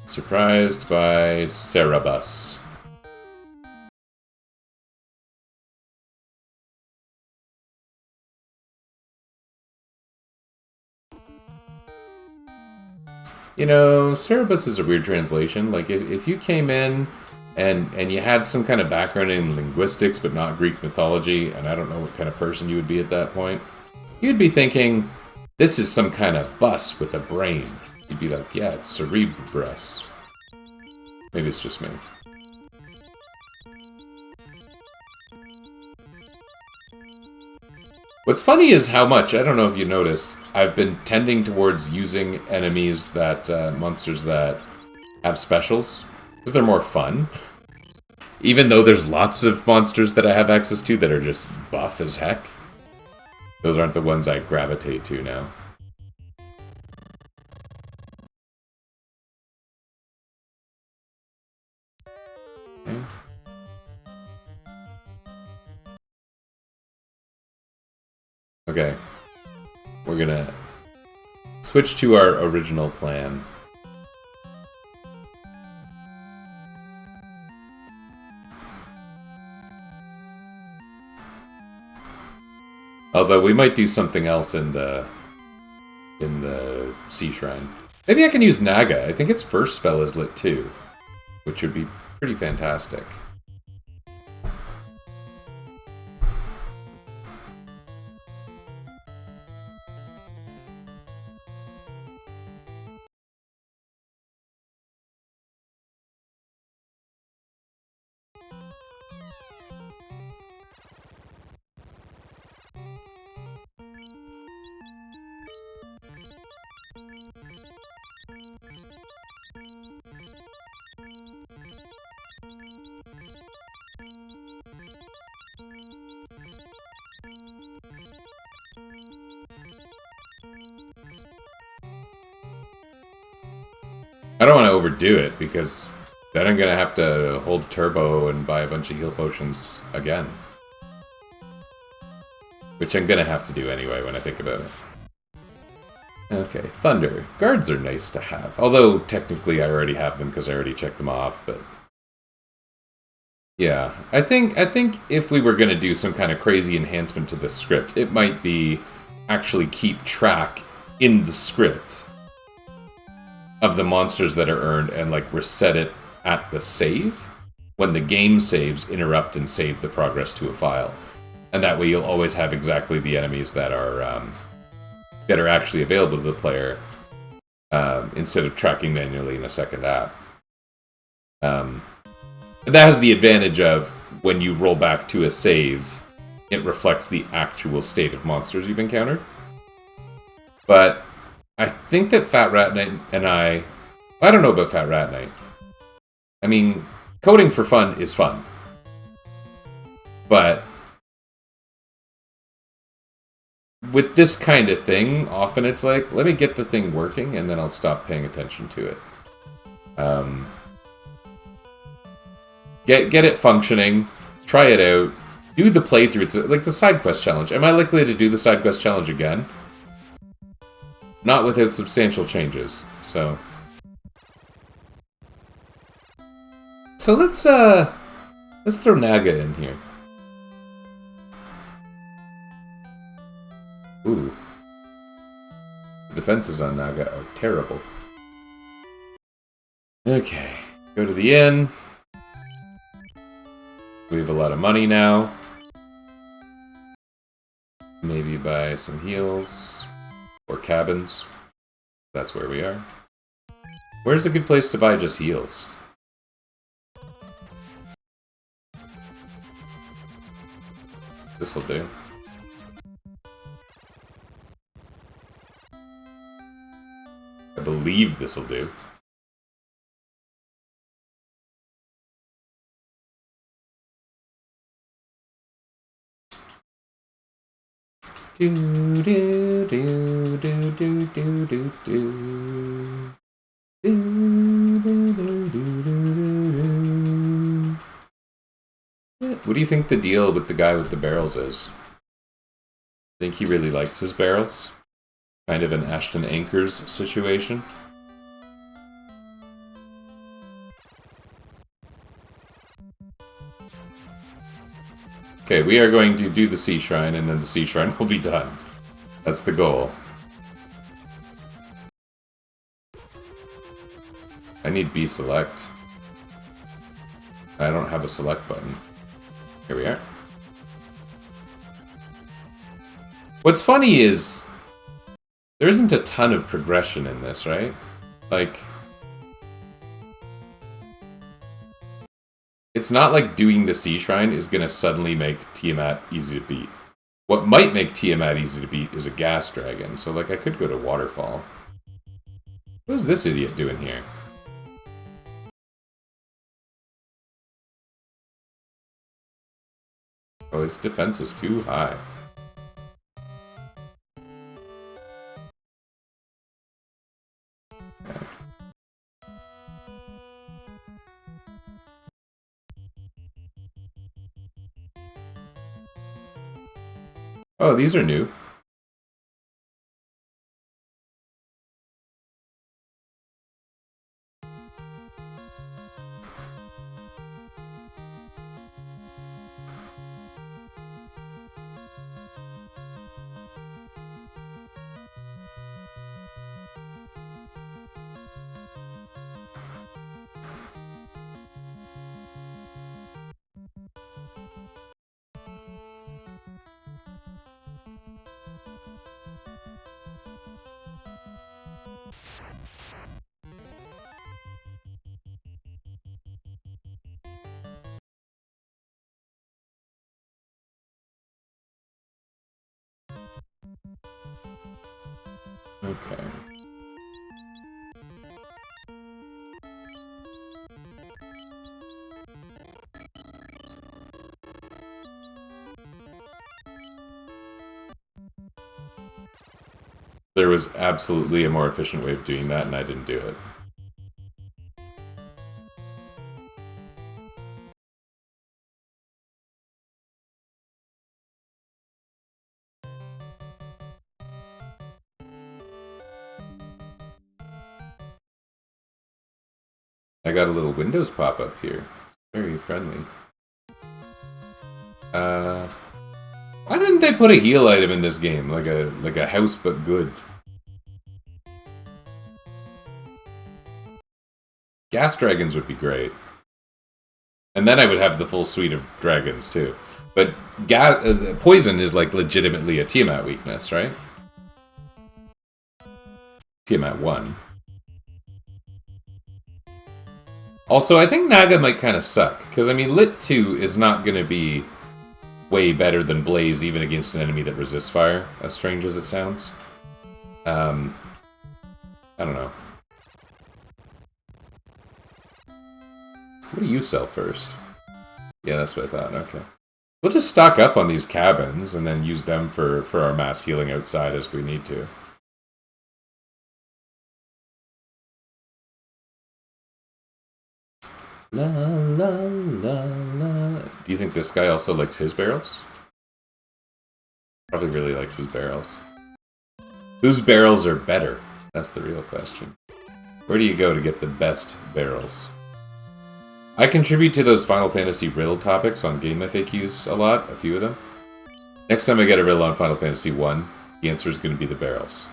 Surprised by Cerebus. You know, Cerebus is a weird translation. Like, if you came in and you had some kind of background in linguistics but not Greek mythology, and I don't know what kind of person you would be at that point, you'd be thinking, this is some kind of bus with a brain. You'd be like, yeah, it's Cerebrus. Maybe it's just me. What's funny is how much, I don't know if you noticed, I've been tending towards using enemies that, monsters that have specials, because they're more fun. Even though there's lots of monsters that I have access to that are just buff as heck. Those aren't the ones I gravitate to now. Okay. Okay. We're gonna switch to our original plan. Although we might do something else in the Sea Shrine. Maybe I can use Naga. I think its first spell is lit too, which would be pretty fantastic. I don't want to overdo it, because then I'm going to have to hold turbo and buy a bunch of heal potions again. Which I'm going to have to do anyway when I think about it. Okay, Thunder. Guards are nice to have. Although, technically, I already have them because I already checked them off, but... yeah, I think if we were going to do some kind of crazy enhancement to the script, it might be actually keep track in the script of the monsters that are earned and, like, reset it at the save. When the game saves, interrupt and save the progress to a file. And that way you'll always have exactly the enemies that are actually available to the player, instead of tracking manually in a second app. That has the advantage of, when you roll back to a save, it reflects the actual state of monsters you've encountered. But I think that Fat Rat Knight and I don't know about Fat Rat Knight. I mean, coding for fun is fun. But with this kind of thing, often it's like, let me get the thing working, and then I'll stop paying attention to it. Get it functioning, try it out, do the playthrough. It's like the side quest challenge. Am I likely to do the side quest challenge again? Not without substantial changes, so... so let's throw Naga in here. Ooh. The defenses on Naga are terrible. Okay, go to the inn. We have a lot of money now. Maybe buy some heals. Or cabins. That's where we are. Where's a good place to buy just heals? This'll do. I believe this'll do. Do do do do do do do do. What do you think the deal with the guy with the barrels is? Think he really likes his barrels? Kind of an Ashton Anchors situation? Okay, we are going to do the Sea Shrine, and then the Sea Shrine will be done. That's the goal. I need B select. I don't have a select button. Here we are. What's funny is there isn't a ton of progression in this, right? Like, it's not like doing the Sea Shrine is gonna suddenly make Tiamat easy to beat. What might make Tiamat easy to beat is a gas dragon, so like I could go to Waterfall. What is this idiot doing here? Oh, his defense is too high. Okay. Oh, these are new. Okay. There was absolutely a more efficient way of doing that, and I didn't do it. I got a little Windows pop-up here. It's very friendly. Why didn't they put a heal item in this game? Like a house but good. Gas dragons would be great. And then I would have the full suite of dragons too. But poison is like legitimately a Tiamat weakness, right? Tiamat 1. Also, I think Naga might kind of suck. Because, I mean, Lit 2 is not going to be way better than Blaze even against an enemy that resists fire, as strange as it sounds. I don't know. What do you sell first? Yeah, that's what I thought. Okay. We'll just stock up on these cabins and then use them for our mass healing outside as we need to. La la la la. Do you think this guy also likes his barrels? Probably really likes his barrels. Whose barrels are better? That's the real question. Where do you go to get the best barrels? I contribute to those Final Fantasy riddle topics on Game FAQs a lot, a few of them. Next time I get a riddle on Final Fantasy 1, the answer is going to be the barrels.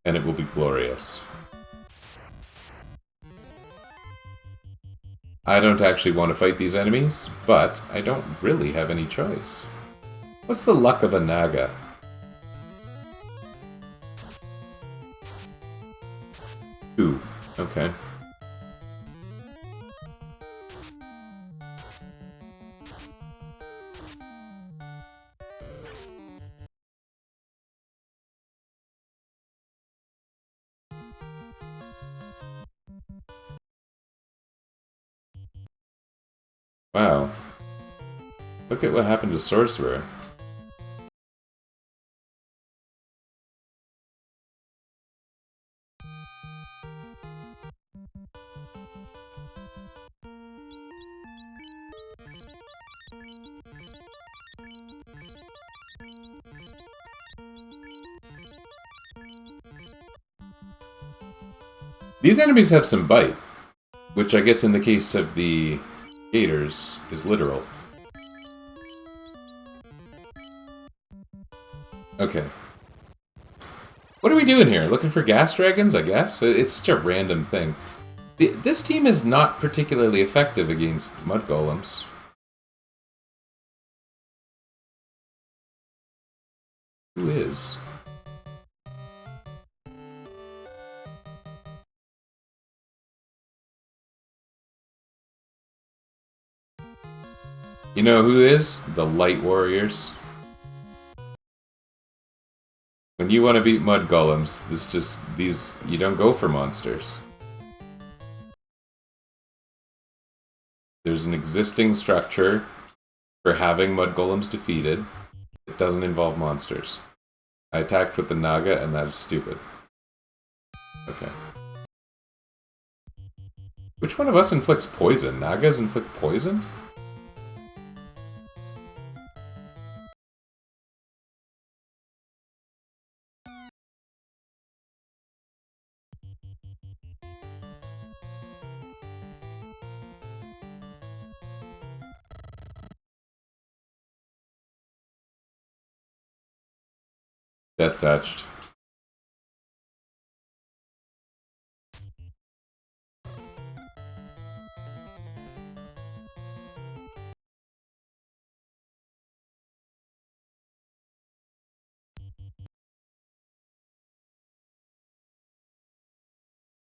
And it will be glorious. I don't actually want to fight these enemies, but I don't really have any choice. What's the luck of a Naga? Ooh, okay. Wow. Look at what happened to Sorcerer. These enemies have some bite, which I guess in the case of the gators is literal. Okay. What are we doing here? Looking for gas dragons, I guess? It's such a random thing. This team is not particularly effective against mud golems. Who is? You know who is? The Light Warriors. When you want to beat mud golems, you don't go for monsters. There's an existing structure for having mud golems defeated. It doesn't involve monsters. I attacked with the Naga, and that is stupid. Okay. Which one of us inflicts poison? Nagas inflict poison? Death touched.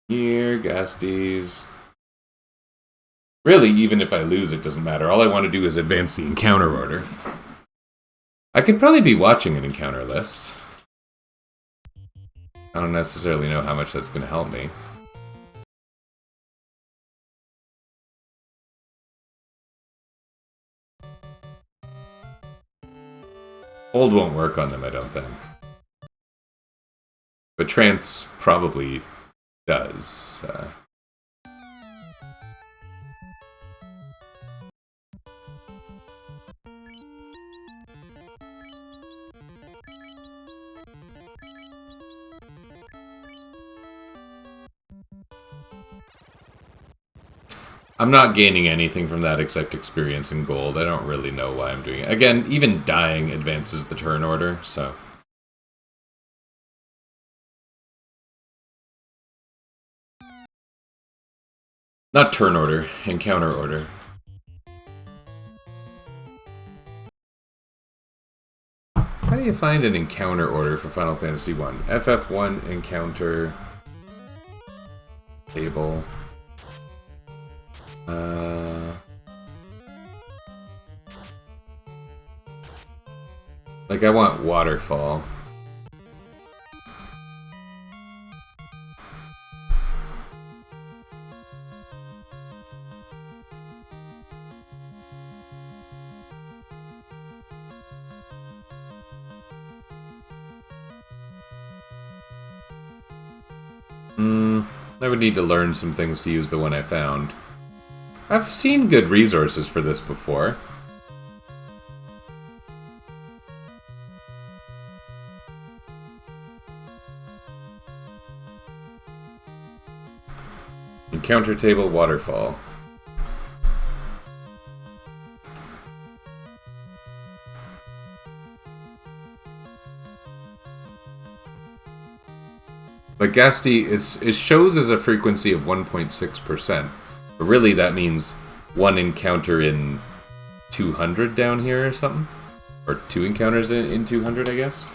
Here, Gasties. Really, even if I lose, it doesn't matter. All I want to do is advance the encounter order. I could probably be watching an encounter list. I don't necessarily know how much that's going to help me. Hold won't work on them, I don't think. But Trance probably does. I'm not gaining anything from that except experience and gold. I don't really know why I'm doing it. Again, even dying advances the turn order, so... Not turn order, encounter order. How do you find an encounter order for Final Fantasy 1? FF1 encounter table. Like I want waterfall. I would need to learn some things to use the one I found. I've seen good resources for this before. Encounter table waterfall. But Ghasti it shows as a frequency of 1.6%. But really that means one encounter in 200 down here or something? Or two encounters in 200, I guess?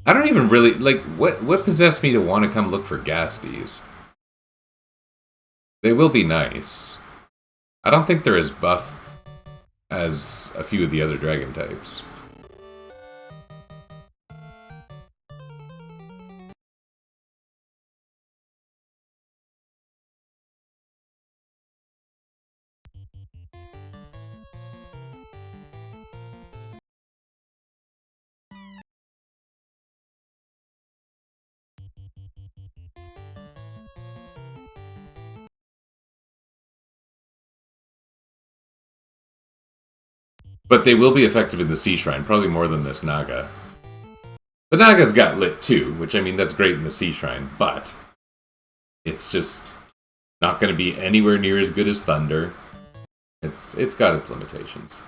I don't even really... Like, what possessed me to want to come look for Ghasties? They will be nice. I don't think they're as buff as a few of the other dragon types. But they will be effective in the Sea Shrine, probably more than this Naga. The Naga's got lit too, which I mean, that's great in the Sea Shrine, but it's just not going to be anywhere near as good as Thunder. It's got its limitations.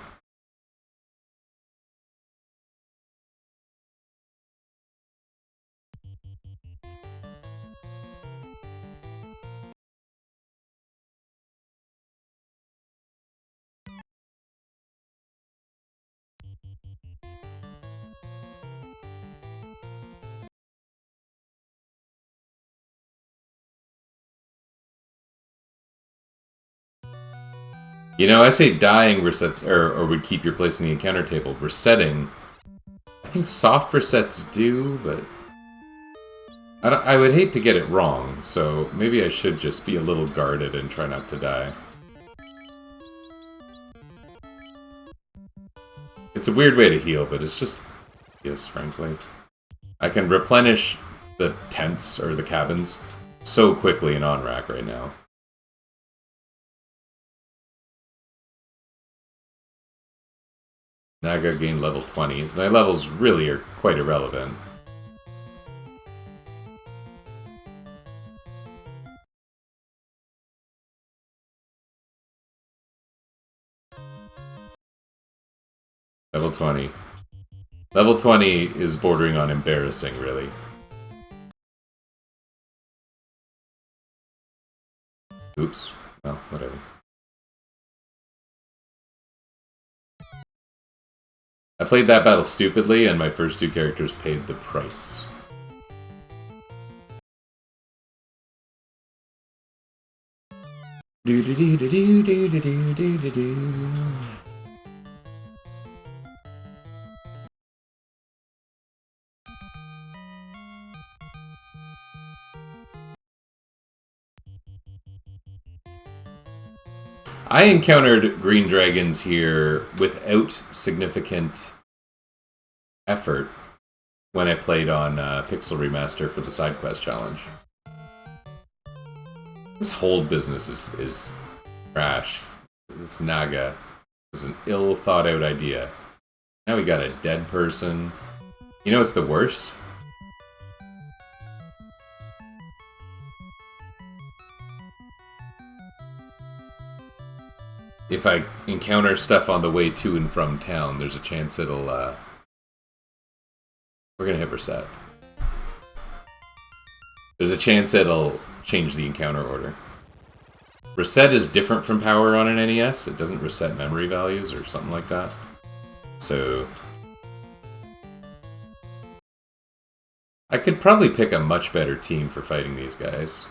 You know, I say dying reset or would keep your place in the encounter table. Resetting, I think soft resets do, but I would hate to get it wrong. So maybe I should just be a little guarded and try not to die. It's a weird way to heal, but it's just yes, frankly. I can replenish the tents or the cabins so quickly in on-rack right now. Naga gained level 20. My levels really are quite irrelevant. Level 20. Level 20 is bordering on embarrassing, really. Oops. Well, whatever. I played that battle stupidly, and my first two characters paid the price. Do do do do do do do do do do. I encountered green dragons here without significant effort when I played on Pixel Remaster for the side quest challenge. This whole business is trash. This Naga was an ill thought out idea. Now we got a dead person. You know what's the worst? If I encounter stuff on the way to and from town, there's a chance it'll, we're gonna hit reset. There's a chance it'll change the encounter order. Reset is different from power on an NES. It doesn't reset memory values or something like that. So I could probably pick a much better team for fighting these guys.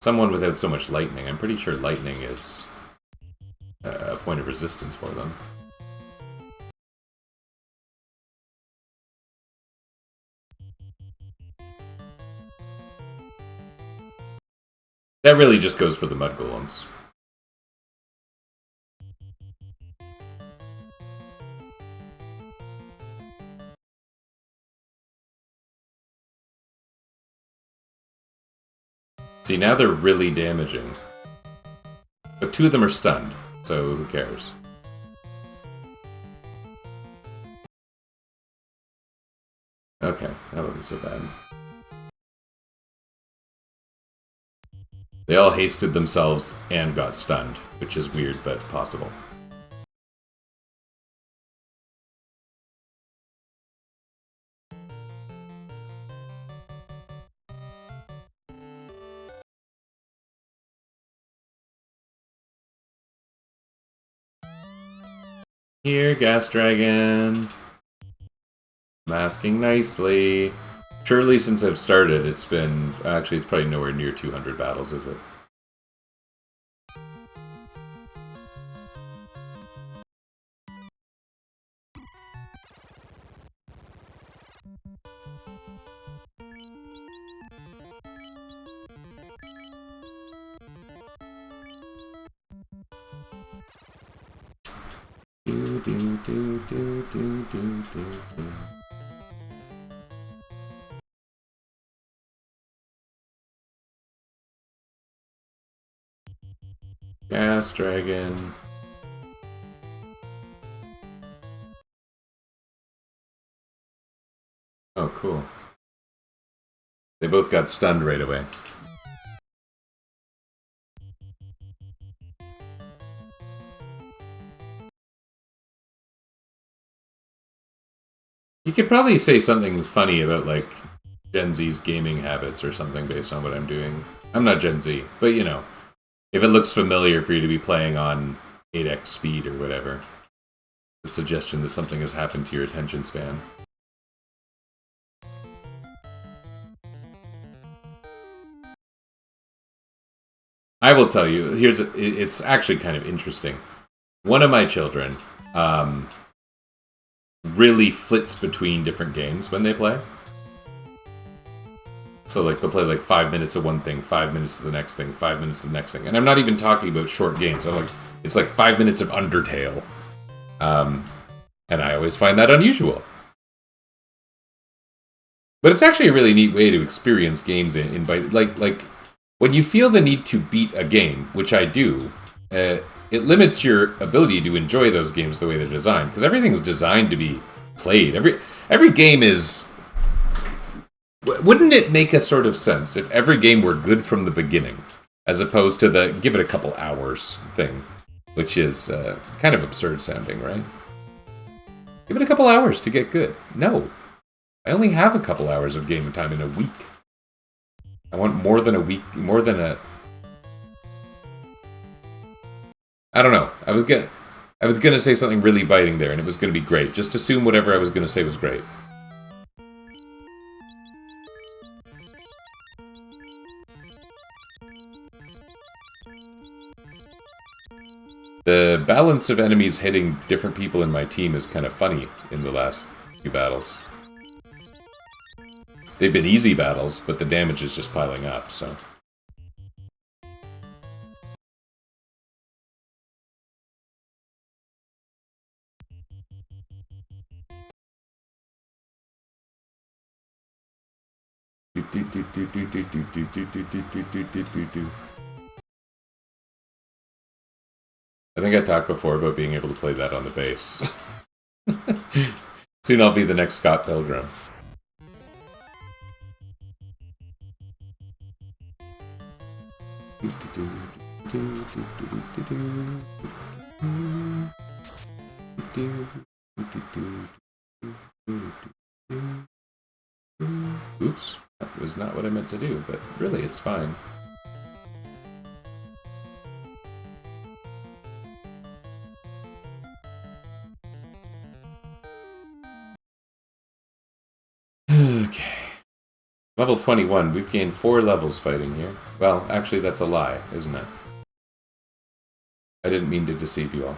Someone without so much lightning. I'm pretty sure lightning is a point of resistance for them. That really just goes for the mud golems. See, now they're really damaging. But two of them are stunned, so who cares? Okay, that wasn't so bad. They all hasted themselves and got stunned, which is weird, but possible. Here, Gas Dragon. Masking nicely. Surely since I've started, it's been... Actually, it's probably nowhere near 200 battles, is it? Do, do, do, do, do, do, do. Gas Dragon. Oh, cool. They both got stunned right away. You could probably say something's funny about, like, Gen Z's gaming habits or something based on what I'm doing. I'm not Gen Z, but you know, if it looks familiar for you to be playing on 8x speed or whatever, the suggestion that something has happened to your attention span. I will tell you, it's actually kind of interesting. One of my children really flits between different games when they play. So, like, they'll play, like, 5 minutes of one thing, 5 minutes of the next thing, 5 minutes of the next thing. And I'm not even talking about short games. I'm like, it's like 5 minutes of Undertale. And I always find that unusual. But it's actually a really neat way to experience games like when you feel the need to beat a game, which I do, it limits your ability to enjoy those games the way they're designed, because everything's designed to be played. Every game is. Wouldn't it make a sort of sense if every game were good from the beginning, as opposed to the give it a couple hours thing, which is kind of absurd sounding, right? Give it a couple hours to get good. No. I only have a couple hours of game time in a week. I want more than a week, more than a... I don't know. I was gonna say something really biting there, and it was gonna be great. Just assume whatever I was gonna say was great. The balance of enemies hitting different people in my team is kind of funny in the last few battles. They've been easy battles, but the damage is just piling up, so... I think I talked before about being able to play that on the bass. Soon I'll be the next Scott Pilgrim. Oops, that was not what I meant to do, but really it's fine. Okay. Level 21. We've gained 4 levels fighting here. Well, actually, that's a lie, isn't it? I didn't mean to deceive you all.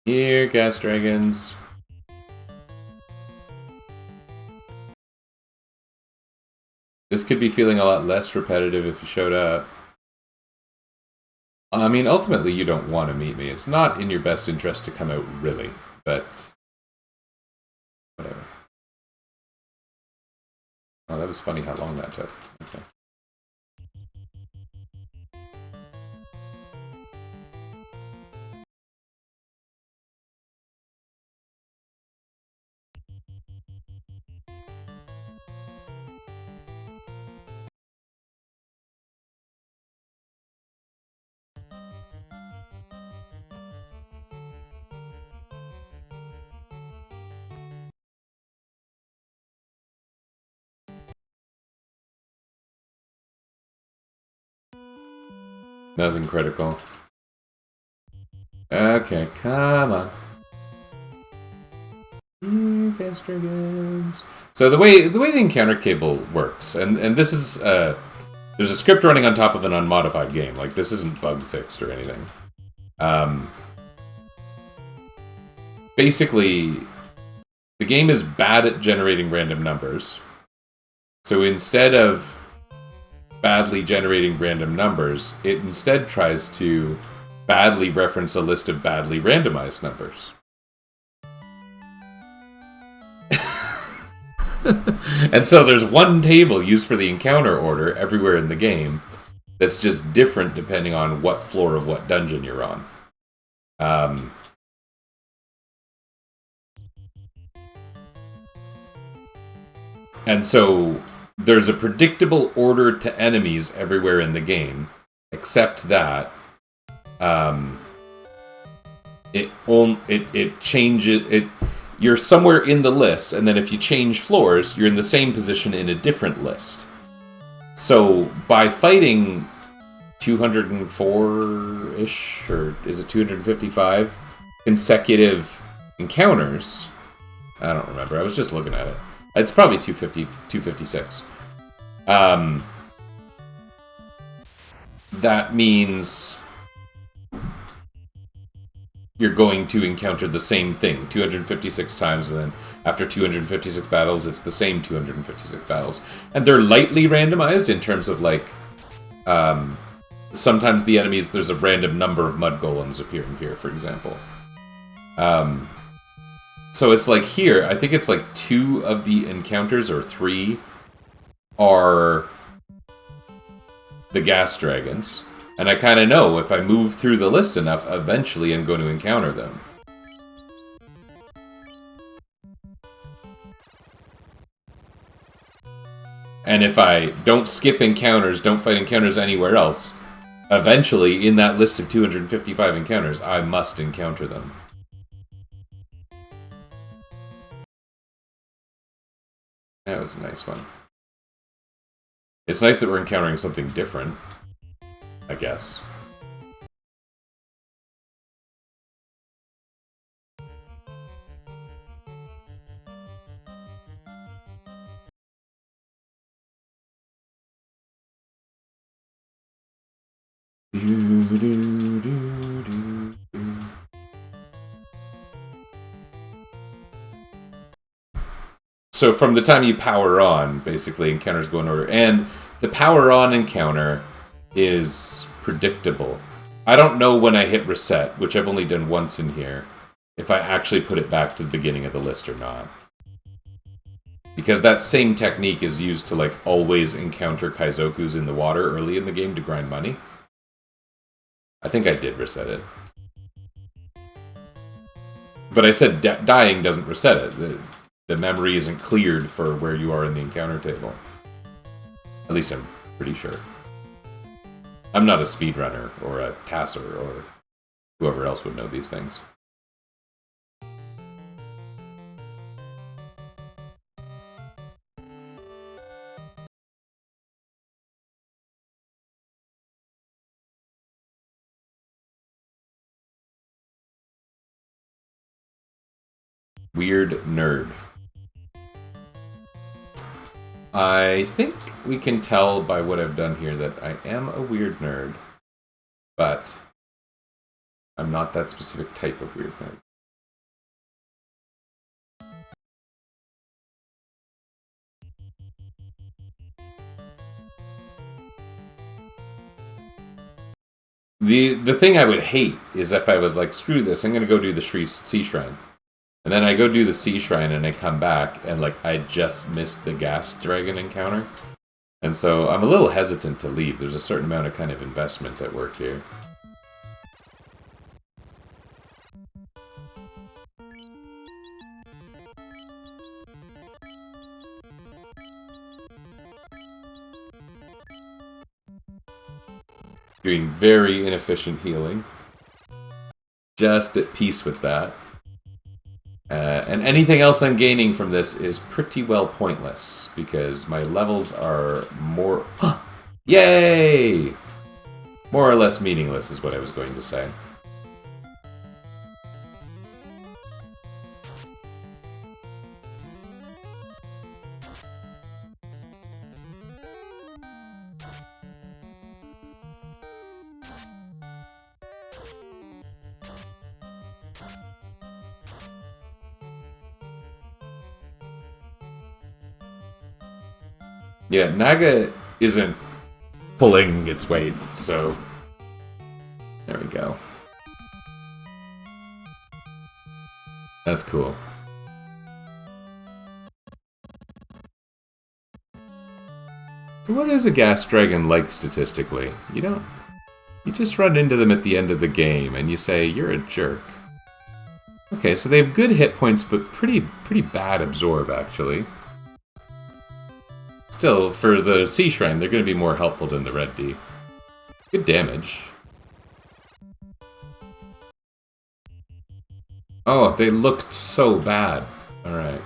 Here, gas dragons. This could be feeling a lot less repetitive if you showed up. I mean, ultimately, you don't want to meet me. It's not in your best interest to come out, really. But... whatever. Oh, that was funny how long that took. Okay. Nothing critical. Okay, come on. Gas dragons. So the way the encounter table works, and this is there's a script running on top of an unmodified game. Like, this isn't bug fixed or anything. Basically, the game is bad at generating random numbers. So instead of badly generating random numbers, it instead tries to badly reference a list of badly randomized numbers. And so there's one table used for the encounter order everywhere in the game that's just different depending on what floor of what dungeon you're on. And so there's a predictable order to enemies everywhere in the game, except that it changes it. You're somewhere in the list, and then if you change floors, you're in the same position in a different list. So by fighting 204-ish, or is it 255 consecutive encounters? I don't remember. I was just looking at it. It's probably 250, 256. That means you're going to encounter the same thing 256 times, and then after 256 battles, it's the same 256 battles. And they're lightly randomized in terms of, like, sometimes the enemies, there's a random number of mud golems appearing here, for example. So it's like here, I think it's like 2 of the encounters, or 3, are the gas dragons. And I kind of know if I move through the list enough, eventually I'm going to encounter them. And if I don't skip encounters, don't fight encounters anywhere else, eventually in that list of 255 encounters, I must encounter them. That was a nice one. It's nice that we're encountering something different, I guess. So from the time you power on, basically, encounters go in order. And the power on encounter is predictable. I don't know when I hit reset, which I've only done once in here, if I actually put it back to the beginning of the list or not. Because that same technique is used to, like, always encounter Kaizokus in the water early in the game to grind money. I think I did reset it. But I said dying doesn't reset it. The memory isn't cleared for where you are in the encounter table. At least I'm pretty sure. I'm not a speedrunner or a tasser or whoever else would know these things. Weird nerd. I think we can tell by what I've done here that I am a weird nerd, but I'm not that specific type of weird nerd. The thing I would hate is if I was like, screw this, I'm going to go do the Sea Shrine. And then I go do the Sea Shrine and I come back and, like, I just missed the gas dragon encounter. And so I'm a little hesitant to leave. There's a certain amount of kind of investment at work here. Doing very inefficient healing. Just at peace with that. And anything else I'm gaining from this is pretty well pointless, because my levels are more... Yay! More or less meaningless is what I was going to say. Yeah, Naga isn't pulling its weight, so there we go. That's cool. So what is a gas dragon like statistically? You just run into them at the end of the game and you say, you're a jerk. Okay, so they have good hit points, but pretty bad absorb, actually. Still, for the Sea Shrine, they're going to be more helpful than the Red D. Good damage. Oh, they looked so bad. Alright.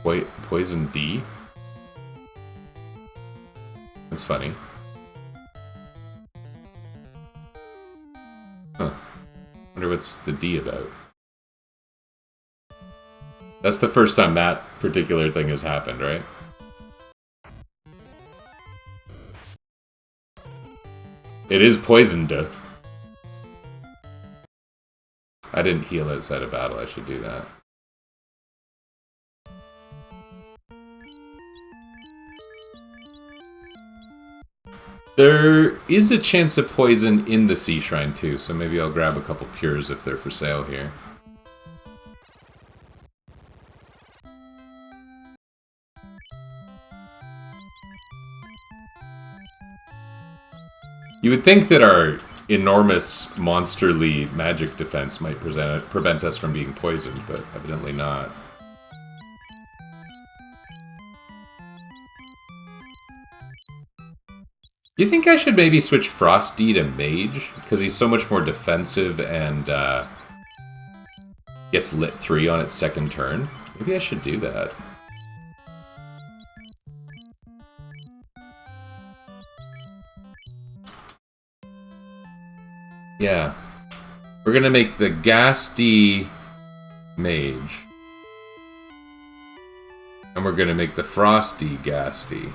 Wait, Poison D? That's funny. Huh. Wonder what's the D about. That's the first time that particular thing has happened, right? It is poisoned. I didn't heal outside of battle, I should do that. There is a chance of poison in the Sea Shrine too, so maybe I'll grab a couple Pures if they're for sale here. You would think that our enormous, monsterly magic defense might prevent us from being poisoned, but evidently not. You think I should maybe switch Frost D to Mage? Because he's so much more defensive and gets lit 3 on its second turn? Maybe I should do that. Yeah. We're gonna make the Gas D Mage. And we're gonna make the Frost D Gas D.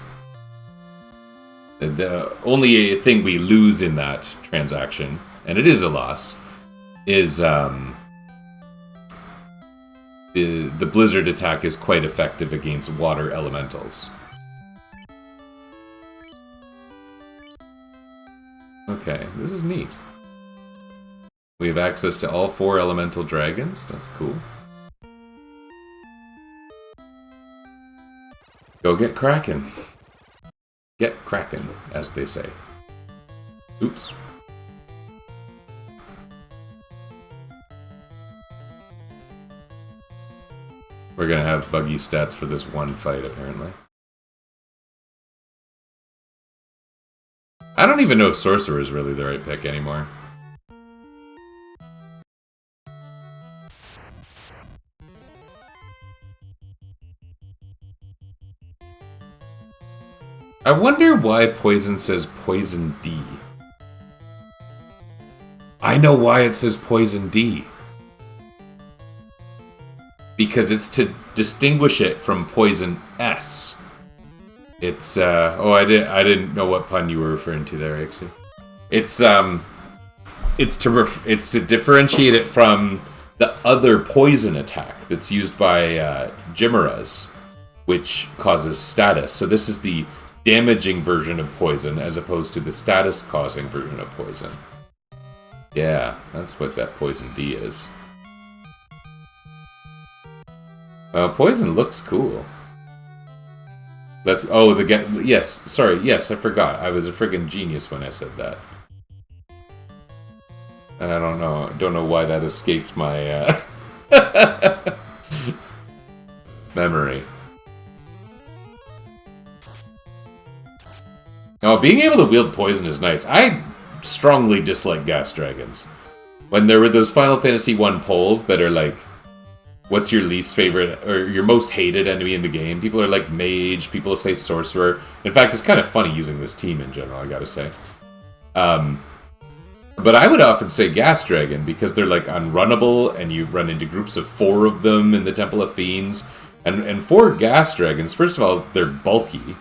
The only thing we lose in that transaction, and it is a loss, is the Blizzard attack is quite effective against water elementals. Okay, this is neat. We have access to all 4 elemental dragons. That's cool. Go get Kraken. Get Kraken, as they say. Oops. We're gonna have buggy stats for this one fight, apparently. I don't even know if Sorcerer is really the right pick anymore. I wonder why Poison says Poison D. I know why it says Poison D. Because it's to distinguish it from Poison S. It's, oh, I didn't know what pun you were referring to there, Ixie. It's to differentiate it from the other poison attack that's used by Chimeras, which causes status. So this is the damaging version of poison as opposed to the status causing version of poison. Yeah, that's what that Poison D is. Poison looks cool. That's yes, sorry, yes, I forgot. I was a friggin' genius when I said that. And I don't know why that escaped my memory. Oh, being able to wield poison is nice. I strongly dislike gas dragons. When there were those Final Fantasy 1 polls that are like, What's your least favorite or your most hated enemy in the game? People are like mage. People say sorcerer. In fact, it's kind of funny using this team in general. I gotta say. But I would often say Gas Dragon because they're like unrunnable, and you run into groups of 4 of them in the Temple of Fiends. And 4 Gas Dragons, first of all, they're bulky.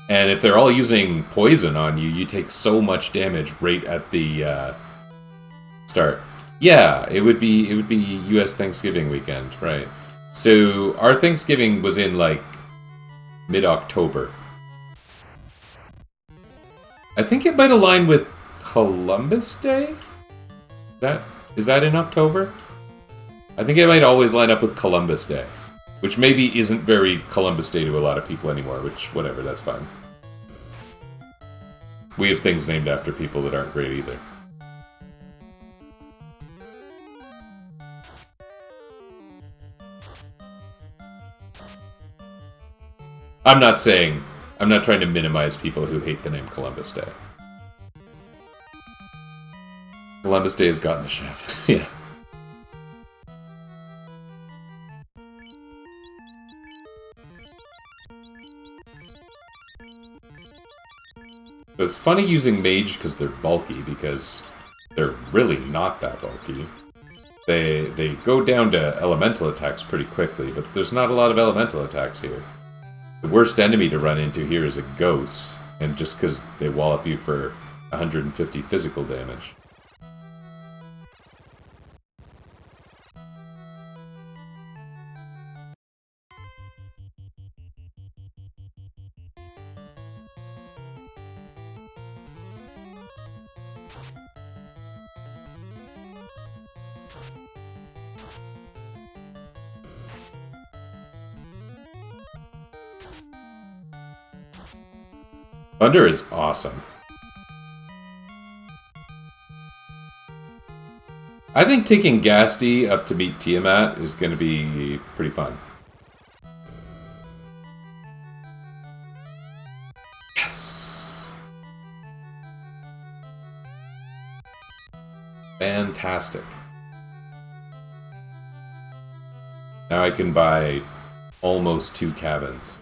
And if they're all using poison on you, you take so much damage right at the start. Yeah, it would be U.S. Thanksgiving weekend, right? So our Thanksgiving was in like mid-October. I think it might align with Columbus Day. Is that in October? I think it might always line up with Columbus Day. Which maybe isn't very Columbus Day to a lot of people anymore, which, whatever, that's fine. We have things named after people that aren't great either. I'm not trying to minimize people who hate the name Columbus Day. Columbus Day has gotten the shaft. Yeah. It's funny using mage because they're bulky, because they're really not that bulky. They go down to elemental attacks pretty quickly, but there's not a lot of elemental attacks here. The worst enemy to run into here is a ghost, and just because they wallop you for 150 physical damage. Thunder is awesome. I think taking Ghastly up to meet Tiamat is going to be pretty fun. Yes! Fantastic. Now I can buy almost 2 cabins.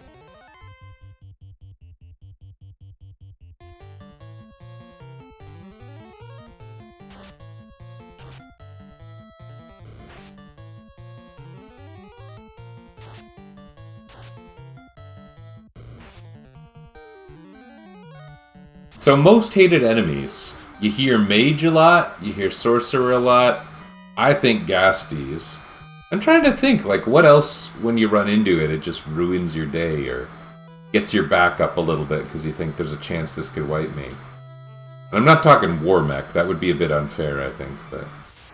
So most hated enemies. You hear Mage a lot, you hear Sorcerer a lot. I think Ghasties. I'm trying to think, like, what else, when you run into it, it just ruins your day, or gets your back up a little bit because you think there's a chance this could wipe me. And I'm not talking War Mech, that would be a bit unfair, I think, but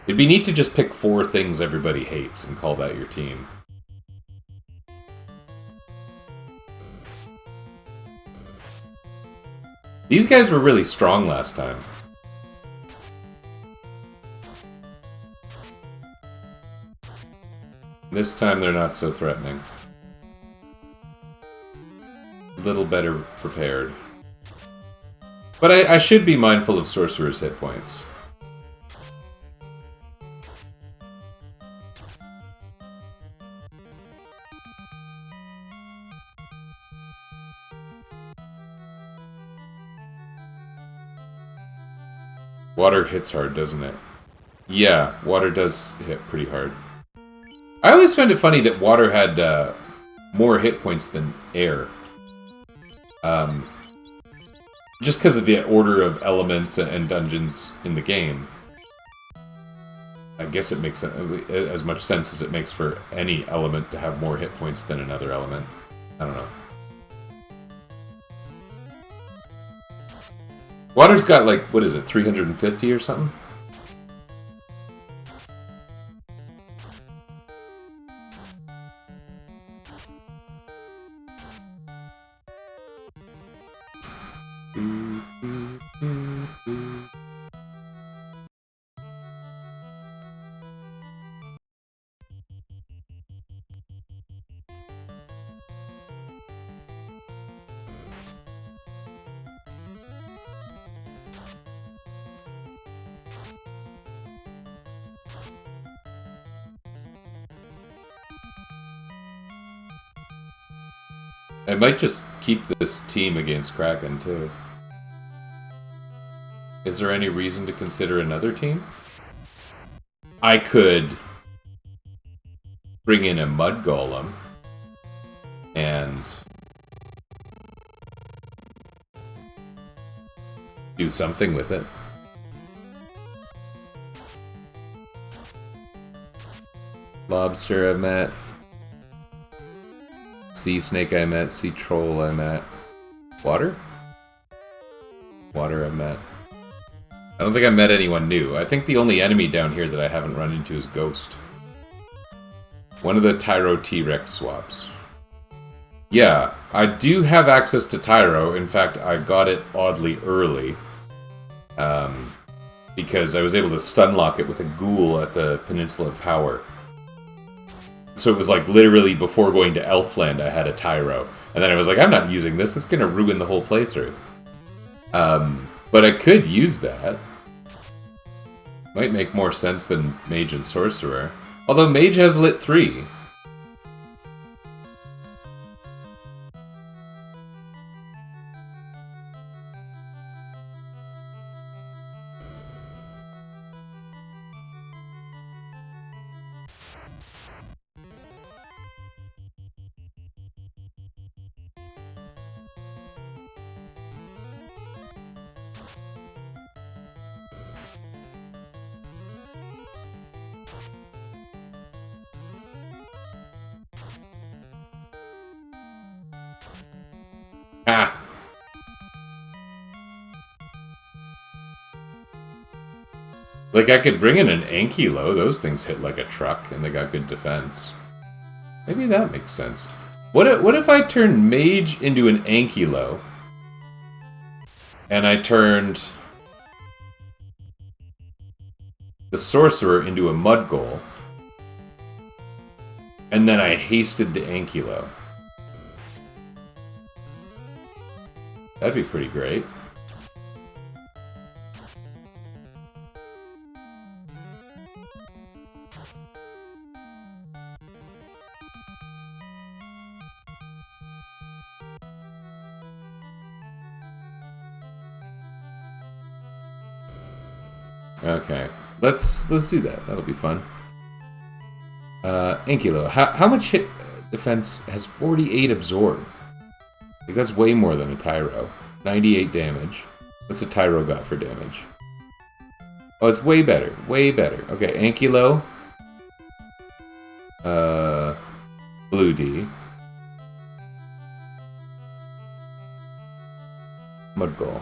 it'd be neat to just pick 4 things everybody hates and call that your team. These guys were really strong last time. This time they're not so threatening. A little better prepared. But I should be mindful of Sorcerer's hit points. Water hits hard, doesn't it? Yeah, water does hit pretty hard. I always find it funny that water had more hit points than air. Just because of the order of elements and dungeons in the game. I guess it makes as much sense as it makes for any element to have more hit points than another element. I don't know. Water's got, like, what is it, 350 or something? I might just keep this team against Kraken, too. Is there any reason to consider another team? I could bring in a Mud Golem and do something with it. Lobster I met. Sea Snake I met. Sea Troll I met. Water? Water I met. I don't think I met anyone new. I think the only enemy down here that I haven't run into is Ghost. One of the Tyro T-Rex swaps. Yeah, I do have access to Tyro. In fact, I got it oddly early. Because I was able to stunlock it with a ghoul at the Peninsula of Power. So it was like literally before going to Elfland I had a Tyro. And then I was like, I'm not using this, that's gonna ruin the whole playthrough. But I could use that. Might make more sense than Mage and Sorcerer. Although Mage has lit 3. Ah! Like, I could bring in an Ankylo. Those things hit like a truck, and they got good defense. Maybe that makes sense. What if I turned Mage into an Ankylo, and I turned the Sorcerer into a Mudgol, and then I hasted the Ankylo? That'd be pretty great. Okay, let's do that. That'll be fun. Ankylo, how much hit defense has 48 absorb? Like, that's way more than a Tyro. 98 damage. What's a Tyro got for damage? Oh, it's way better. Way better. Okay, Ankylo. Blue D. Mudgol.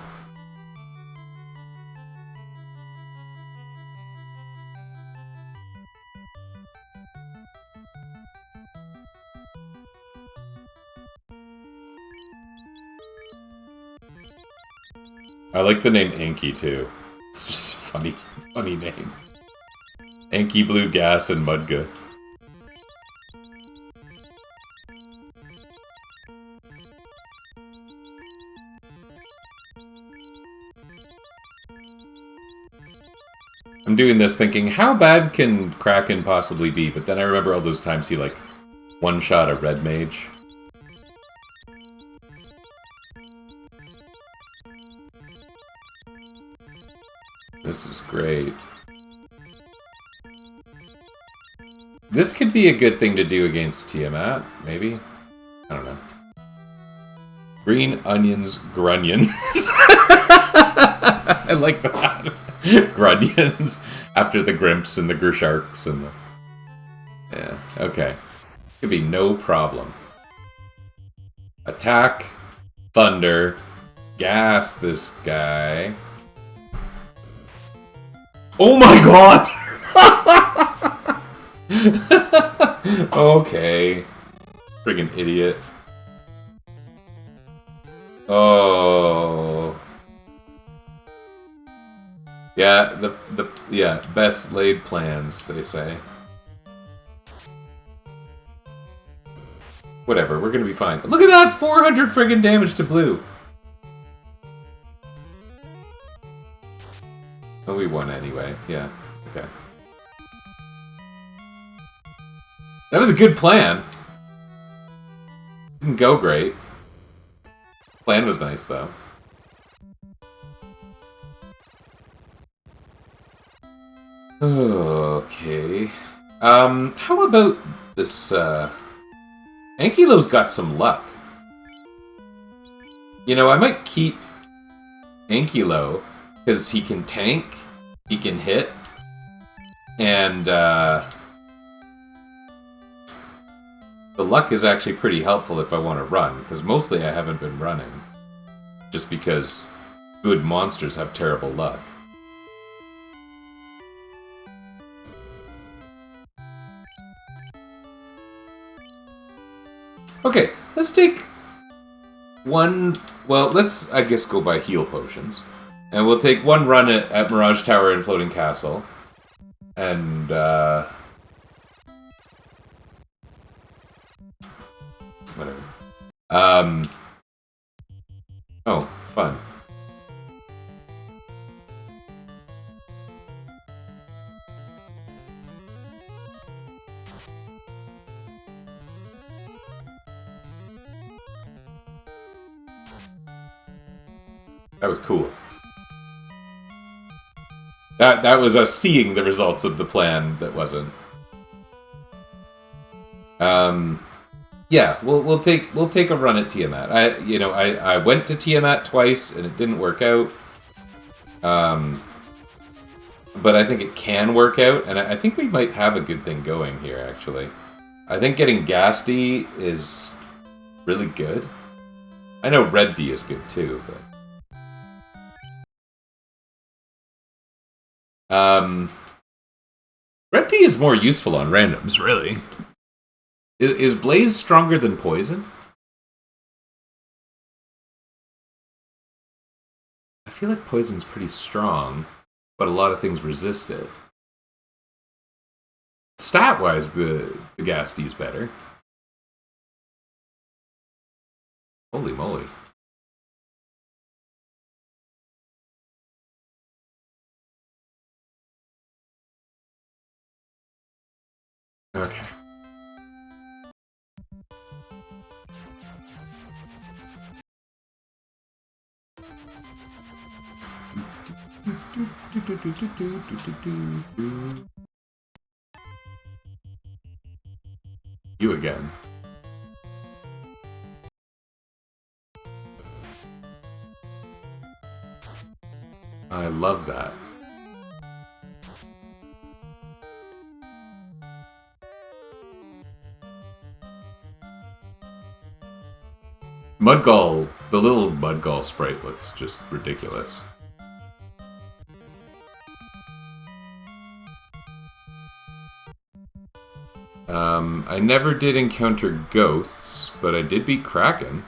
I like the name Anky too. It's just a funny name. Anky, Blue Gas, and Mudga. I'm doing this thinking, how bad can Kraken possibly be? But then I remember all those times he, like, one-shot a red mage. This is great. This could be a good thing to do against Tiamat, maybe? I don't know. Green onions, grunions. I like that. Grunions. After the Grimps and the Gersharks and the... Yeah, okay. Could be no problem. Attack. Thunder. Gas this guy. Oh my god! Okay. Friggin' idiot. Oh. Yeah, yeah, best laid plans, they say. Whatever, we're gonna be fine. Look at that! 400 friggin' damage to blue! Oh, we won anyway. Yeah. Okay. That was a good plan. Didn't go great. Plan was nice, though. Okay. How about this, Ankylo's got some luck. You know, I might keep Ankylo, because he can tank, he can hit, and, the luck is actually pretty helpful if I want to run, because mostly I haven't been running. Just because good monsters have terrible luck. Okay, let's take one... Well, let's, I guess, go by heal potions. And we'll take one run at Mirage Tower and Floating Castle. And, whatever. Oh, fun. That was cool. That was us seeing the results of the plan that wasn't. Yeah, we'll take a run at Tiamat. I went to Tiamat twice and it didn't work out. But I think it can work out, and I think we might have a good thing going here, actually. I think getting Ghastly is really good. I know Red D is good too, but... Red D is more useful on randoms, really. Is Blaze stronger than Poison? I feel like Poison's pretty strong, but a lot of things resist it. Stat-wise, the Ghasty's better. Holy moly. Okay. You again. I love that. Mudgal, the little Mudgal sprite looks just ridiculous. I never did encounter ghosts, but I did beat Kraken.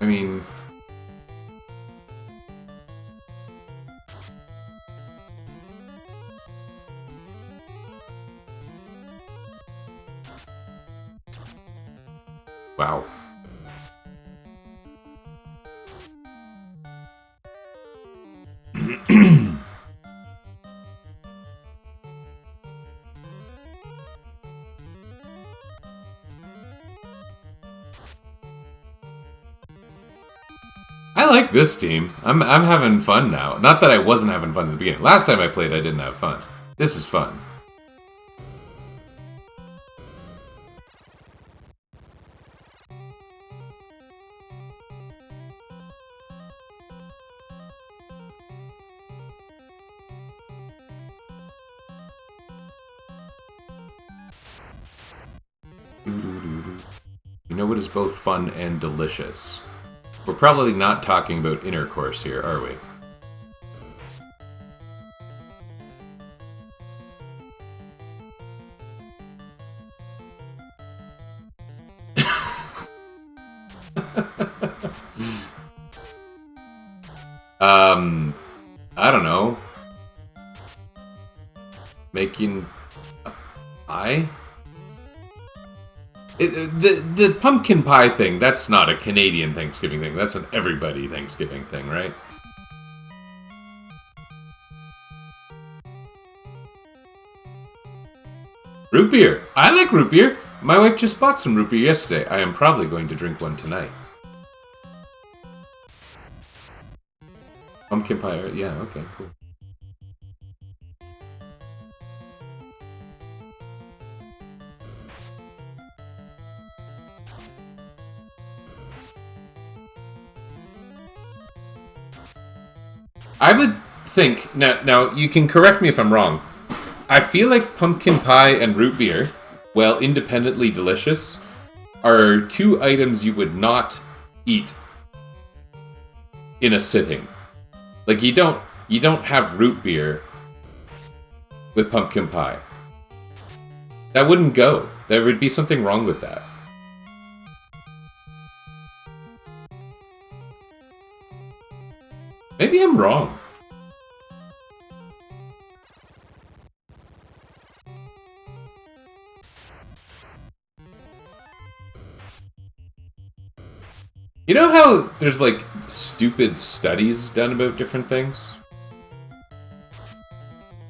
I mean... Wow. I like this team. I'm having fun now. Not that I wasn't having fun at the beginning. Last time I played, I didn't have fun. This is fun. You know what is both fun and delicious? We're probably not talking about intercourse here, are we? I don't know. Making a pie? The pumpkin pie thing, that's not a Canadian Thanksgiving thing. That's an everybody Thanksgiving thing, right? Root beer. I like root beer. My wife just bought some root beer yesterday. I am probably going to drink one tonight. Pumpkin pie. Yeah, okay, cool. I would think, now you can correct me if I'm wrong. I feel like pumpkin pie and root beer, while independently delicious, are two items you would not eat in a sitting. Like you don't have root beer with pumpkin pie. That wouldn't go. There would be something wrong with that. Maybe I'm wrong. You know how there's like stupid studies done about different things?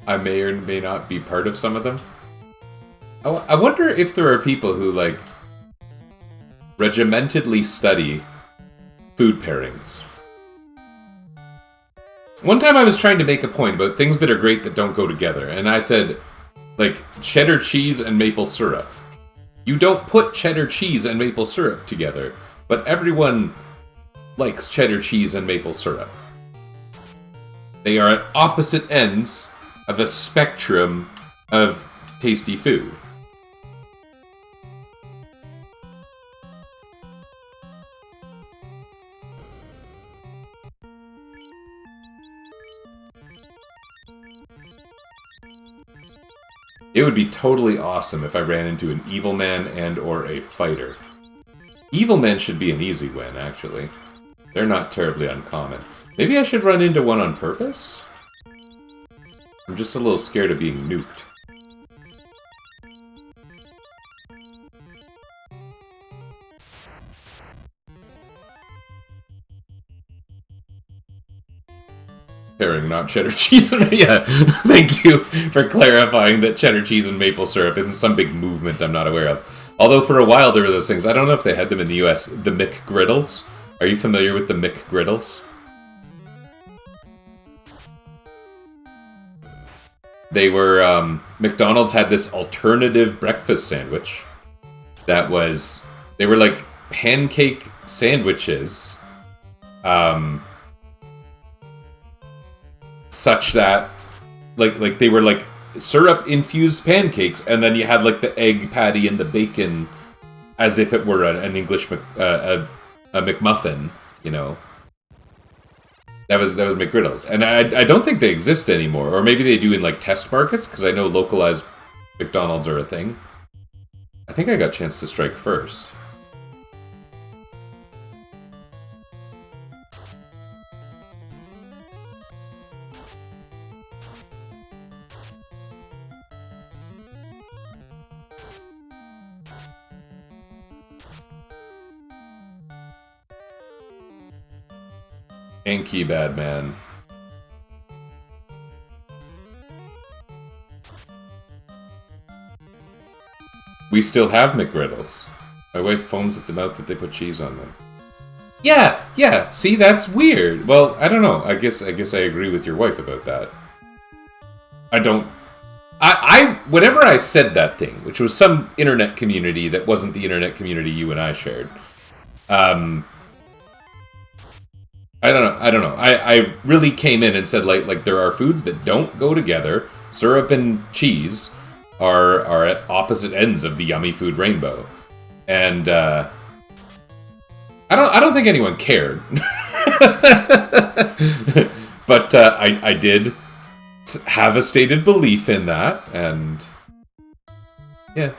I may or may not be part of some of them. I wonder if there are people who like regimentedly study food pairings. One time I was trying to make a point about things that are great that don't go together, and I said, like, cheddar cheese and maple syrup. You don't put cheddar cheese and maple syrup together, but everyone likes cheddar cheese and maple syrup. They are at opposite ends of a spectrum of tasty food. It would be totally awesome if I ran into an evil man and or a fighter. Evil men should be an easy win, actually. They're not terribly uncommon. Maybe I should run into one on purpose? I'm just a little scared of being nuked. Pairing, not cheddar cheese. Yeah, thank you for clarifying that cheddar cheese and maple syrup isn't some big movement I'm not aware of. Although for a while there were those things. I don't know if they had them in the US. The McGriddles. Are you familiar with the McGriddles? They were, McDonald's had this alternative breakfast sandwich that was, they were like pancake sandwiches, such that, like they were like syrup-infused pancakes, and then you had like the egg patty and the bacon as if it were an English a McMuffin, you know. That was McGriddles, and I don't think they exist anymore, or maybe they do in like test markets, because I know localized McDonald's are a thing. I think I got Chance to Strike first. Anki bad man. We still have McGriddles. My wife foams at the mouth that they put cheese on them. Yeah. See, that's weird. Well, I don't know. I guess I agree with your wife about that. Whenever I said that thing, which was some internet community that wasn't the internet community you and I shared, I don't know. I really came in and said like there are foods that don't go together. Syrup and cheese are at opposite ends of the yummy food rainbow, and I don't think anyone cared. But I did have a stated belief in that, and yeah.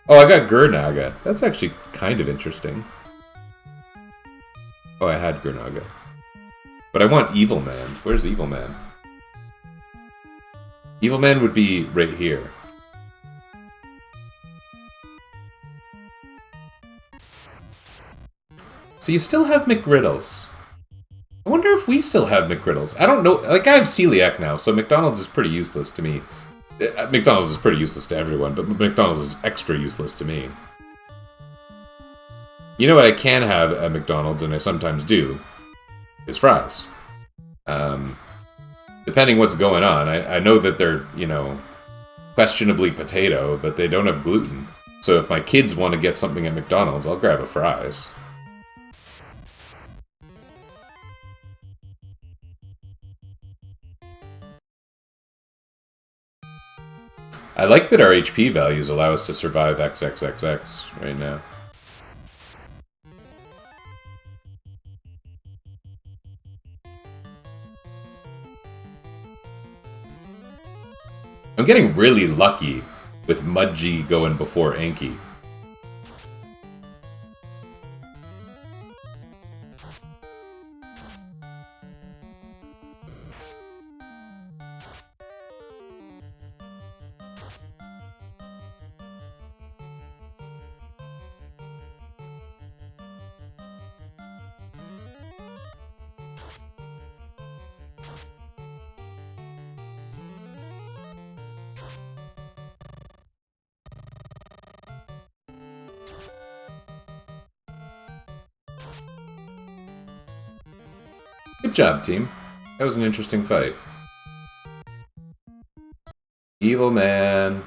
Oh, I got Gurnaga. That's actually kind of interesting. Oh, I had Gurnaga. But I want Evil Man. Where's Evil Man? Evil Man would be right here. So you still have McGriddles. I wonder if we still have McGriddles. I don't know. Like, I have celiac now, so McDonald's is pretty useless to me. McDonald's is pretty useless to everyone, but McDonald's is extra useless to me. You know what I can have at McDonald's, and I sometimes do, is fries. Depending what's going on. I know that they're, you know, questionably potato, but they don't have gluten. So if my kids want to get something at McDonald's, I'll grab a fries. I like that our HP values allow us to survive XXXX right now. I'm getting really lucky with Mudgee going before Anki. Good job, team. That was an interesting fight. Evil Man.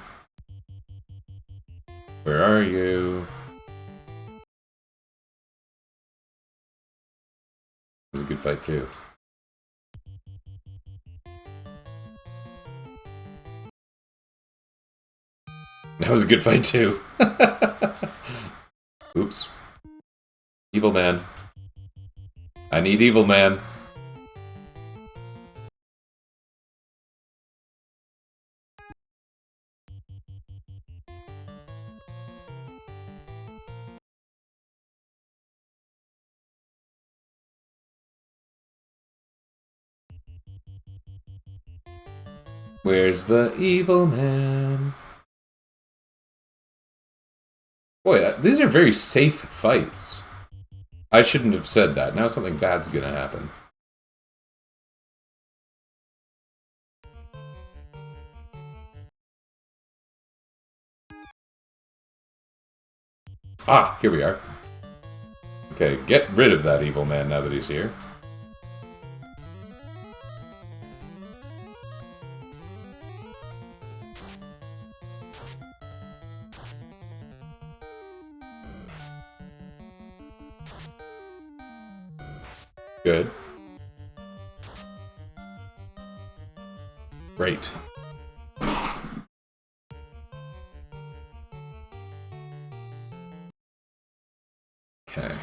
Where are you? It was a good fight, too. That was a good fight, too. Oops. Evil Man. I need Evil Man. Where's the Evil Man? Boy, these are very safe fights. I shouldn't have said that. Now something bad's gonna happen. Ah, here we are. Okay, get rid of that Evil Man now that he's here. Good. Great. Okay.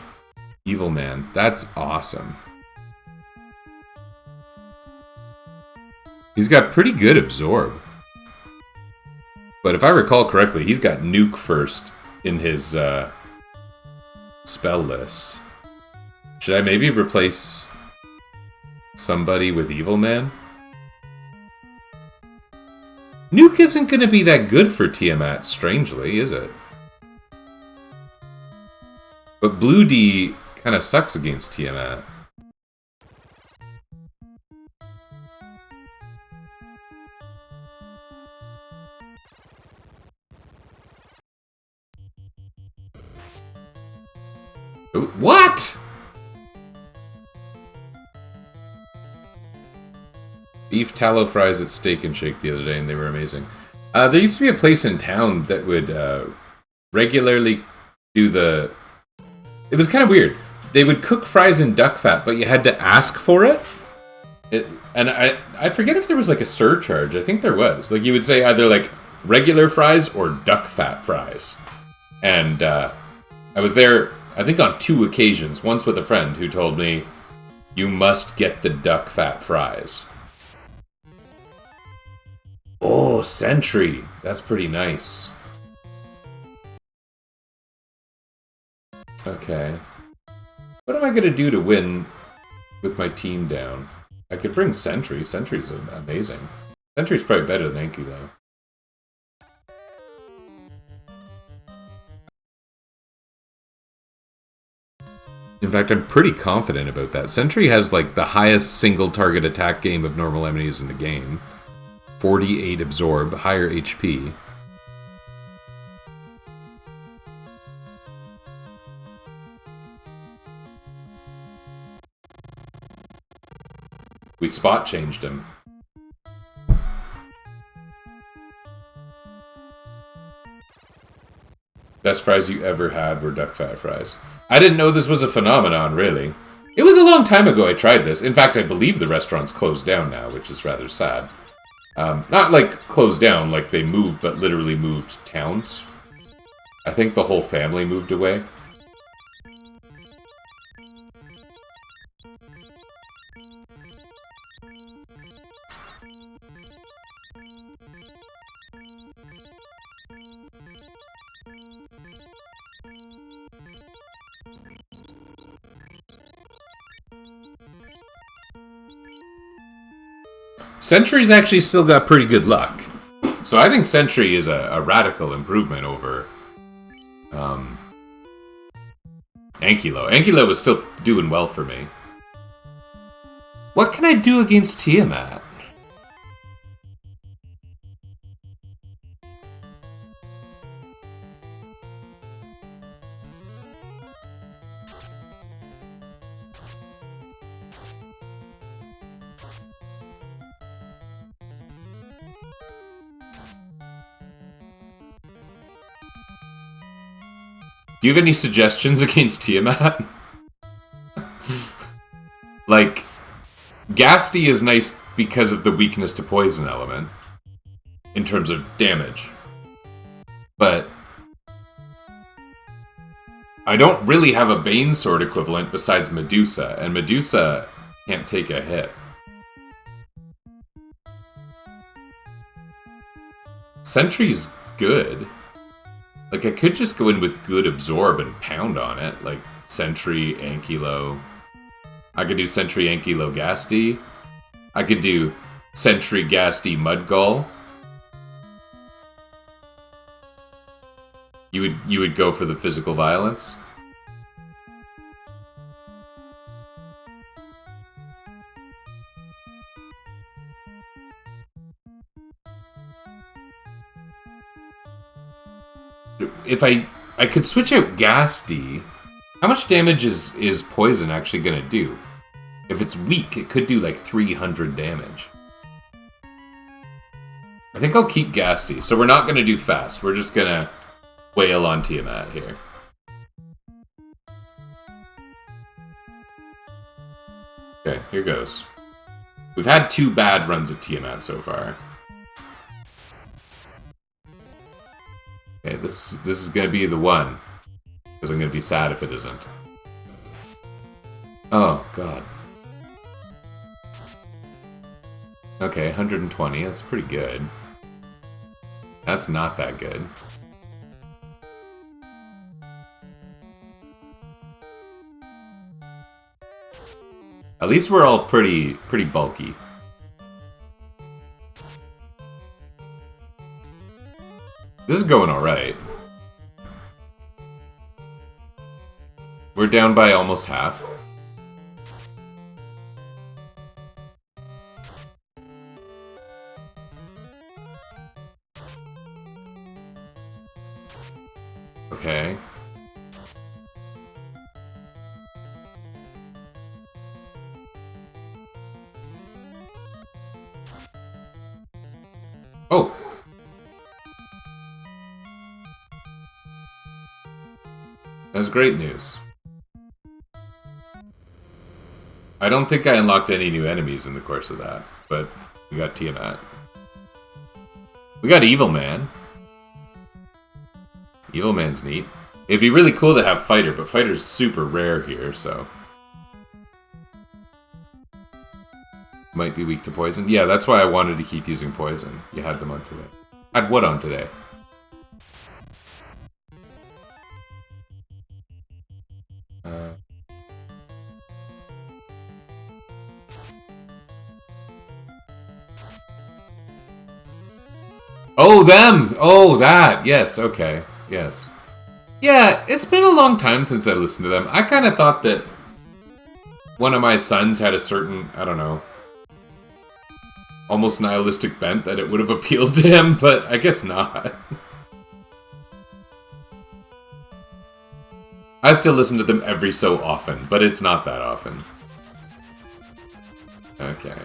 Evil Man. That's awesome. He's got pretty good absorb. But if I recall correctly, he's got nuke first in his spell list. Should I maybe replace somebody with Evil Man? Nuke isn't going to be that good for Tiamat, strangely, is it? But Blue D kind of sucks against Tiamat. What? Beef tallow fries at Steak and Shake the other day, and they were amazing. There used to be a place in town that would regularly do the... It was kind of weird. They would cook fries in duck fat, but you had to ask for it. And I forget if there was like a surcharge. I think there was. Like you would say either like regular fries or duck fat fries. And I was there, I think on 2 occasions. Once with a friend who told me, you must get the duck fat fries. Oh, Sentry. That's pretty nice. Okay. What am I going to do to win with my team down. I could bring Sentry. Sentry's amazing. Sentry's probably better than Enki, though. In fact, I'm pretty confident about that. Sentry has, like, the highest single target attack game of normal enemies in the game. 48 absorb, higher HP. We spot changed him. Best fries you ever had were duck fat fries. I didn't know this was a phenomenon, really. It was a long time ago I tried this. In fact, I believe the restaurant's closed down now, which is rather sad. Not like closed down, like they moved, but literally moved towns. I think the whole family moved away. Sentry's actually still got pretty good luck. So I think Sentry is a radical improvement over Ankylo. Ankylo was still doing well for me. What can I do against Tiamat? Do you have any suggestions against Tiamat? Like, Ghastly is nice because of the weakness to poison element, in terms of damage. But I don't really have a Bane Sword equivalent besides Medusa, and Medusa can't take a hit. Sentry's good. Like, I could just go in with good Absorb and pound on it. Like, Sentry, Ankylo. I could do Sentry, Ankylo, Ghastly. I could do Sentry, Ghastly, Mudgull. You would go for the physical violence? If I could switch out Ghastly, how much damage is poison actually gonna do? If it's weak, it could do like 300 damage. I think I'll keep Ghastly, so we're not gonna do fast. We're just gonna wail on Tiamat here. Okay, here goes. We've had 2 bad runs at Tiamat so far. Okay, this is gonna be the one. Because I'm gonna be sad if it isn't. Oh, God. Okay, 120, that's pretty good. That's not that good. At least we're all pretty bulky. This is going alright. We're down by almost half. Okay. Oh! That's great news. I don't think I unlocked any new enemies in the course of that, but we got Tiamat. We got Evil Man. Evil Man's neat. It'd be really cool to have Fighter, but Fighter's super rare here, so... Might be weak to poison. Yeah, that's why I wanted to keep using poison. You had them on today. Had what on today? Oh, them! Oh, that! Yes, okay. Yes. Yeah, it's been a long time since I listened to them. I kind of thought that one of my sons had a certain, I don't know, almost nihilistic bent that it would have appealed to him, but I guess not. I still listen to them every so often, but it's not that often. Okay.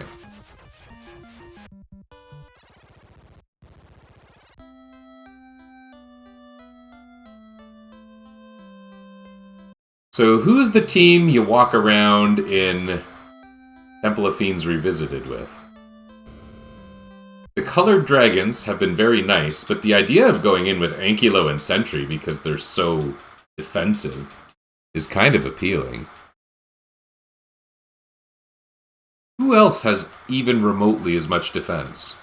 So who's the team you walk around in Temple of Fiends Revisited with? The colored dragons have been very nice, but the idea of going in with Ankylo and Sentry because they're so defensive is kind of appealing. Who else has even remotely as much defense?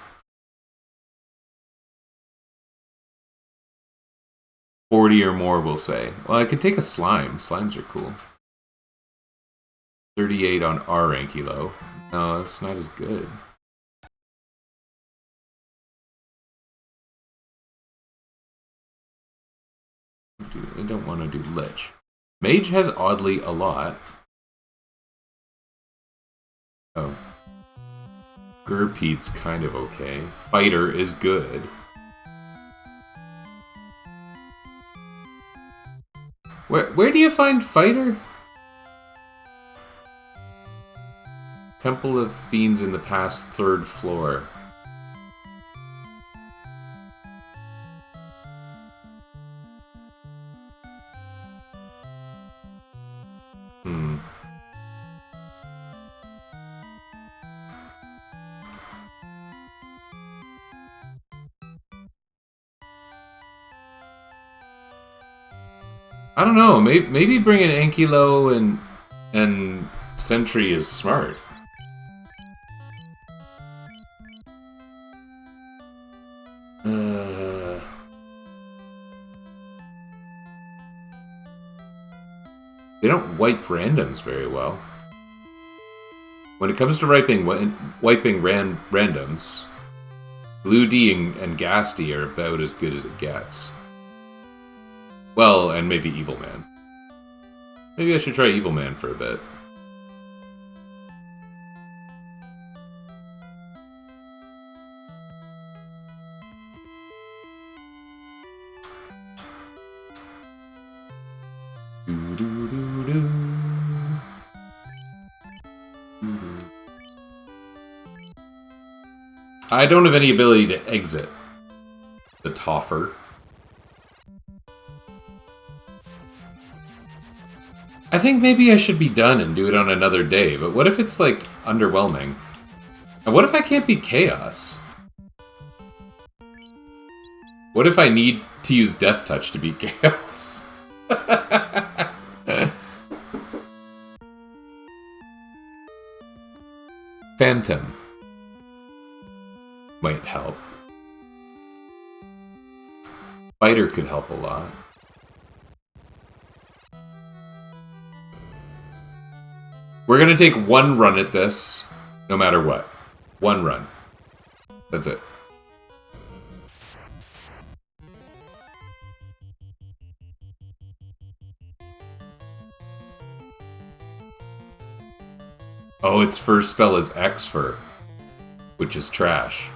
40 or more, we'll say. Well, I could take a Slime. Slimes are cool. 38 on our Ankylo. No, that's not as good. I don't want to do Lich. Mage has oddly a lot. Oh. Gurpete's kind of okay. Fighter is good. Where do you find Fighter? Temple of Fiends in the past, 3rd floor. I don't know. Maybe bringing Ankylo and Sentry is smart. They don't wipe randoms very well. When it comes to wiping randoms, Blue D and Ghastly are about as good as it gets. Well, and maybe Evil Man. Maybe I should try Evil Man for a bit. I don't have any ability to exit the Toffer. I think maybe I should be done and do it on another day, but what if it's, like, underwhelming? And what if I can't beat Chaos? What if I need to use Death Touch to beat Chaos? Phantom might help. Fighter could help a lot. We're gonna take one run at this, no matter what. One run. That's it. Oh, its first spell is Exfer, which is trash.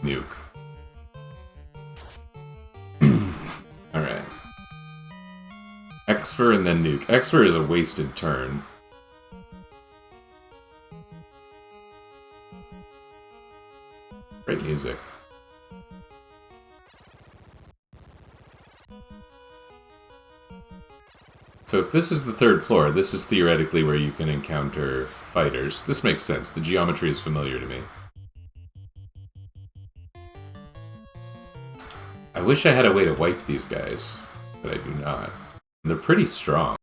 Nuke. Alright. Exfer and then Nuke. Exfer is a wasted turn. Great music. So if this is the 3rd floor, this is theoretically where you can encounter fighters. This makes sense. The geometry is familiar to me. I wish I had a way to wipe these guys, but I do not. They're pretty strong.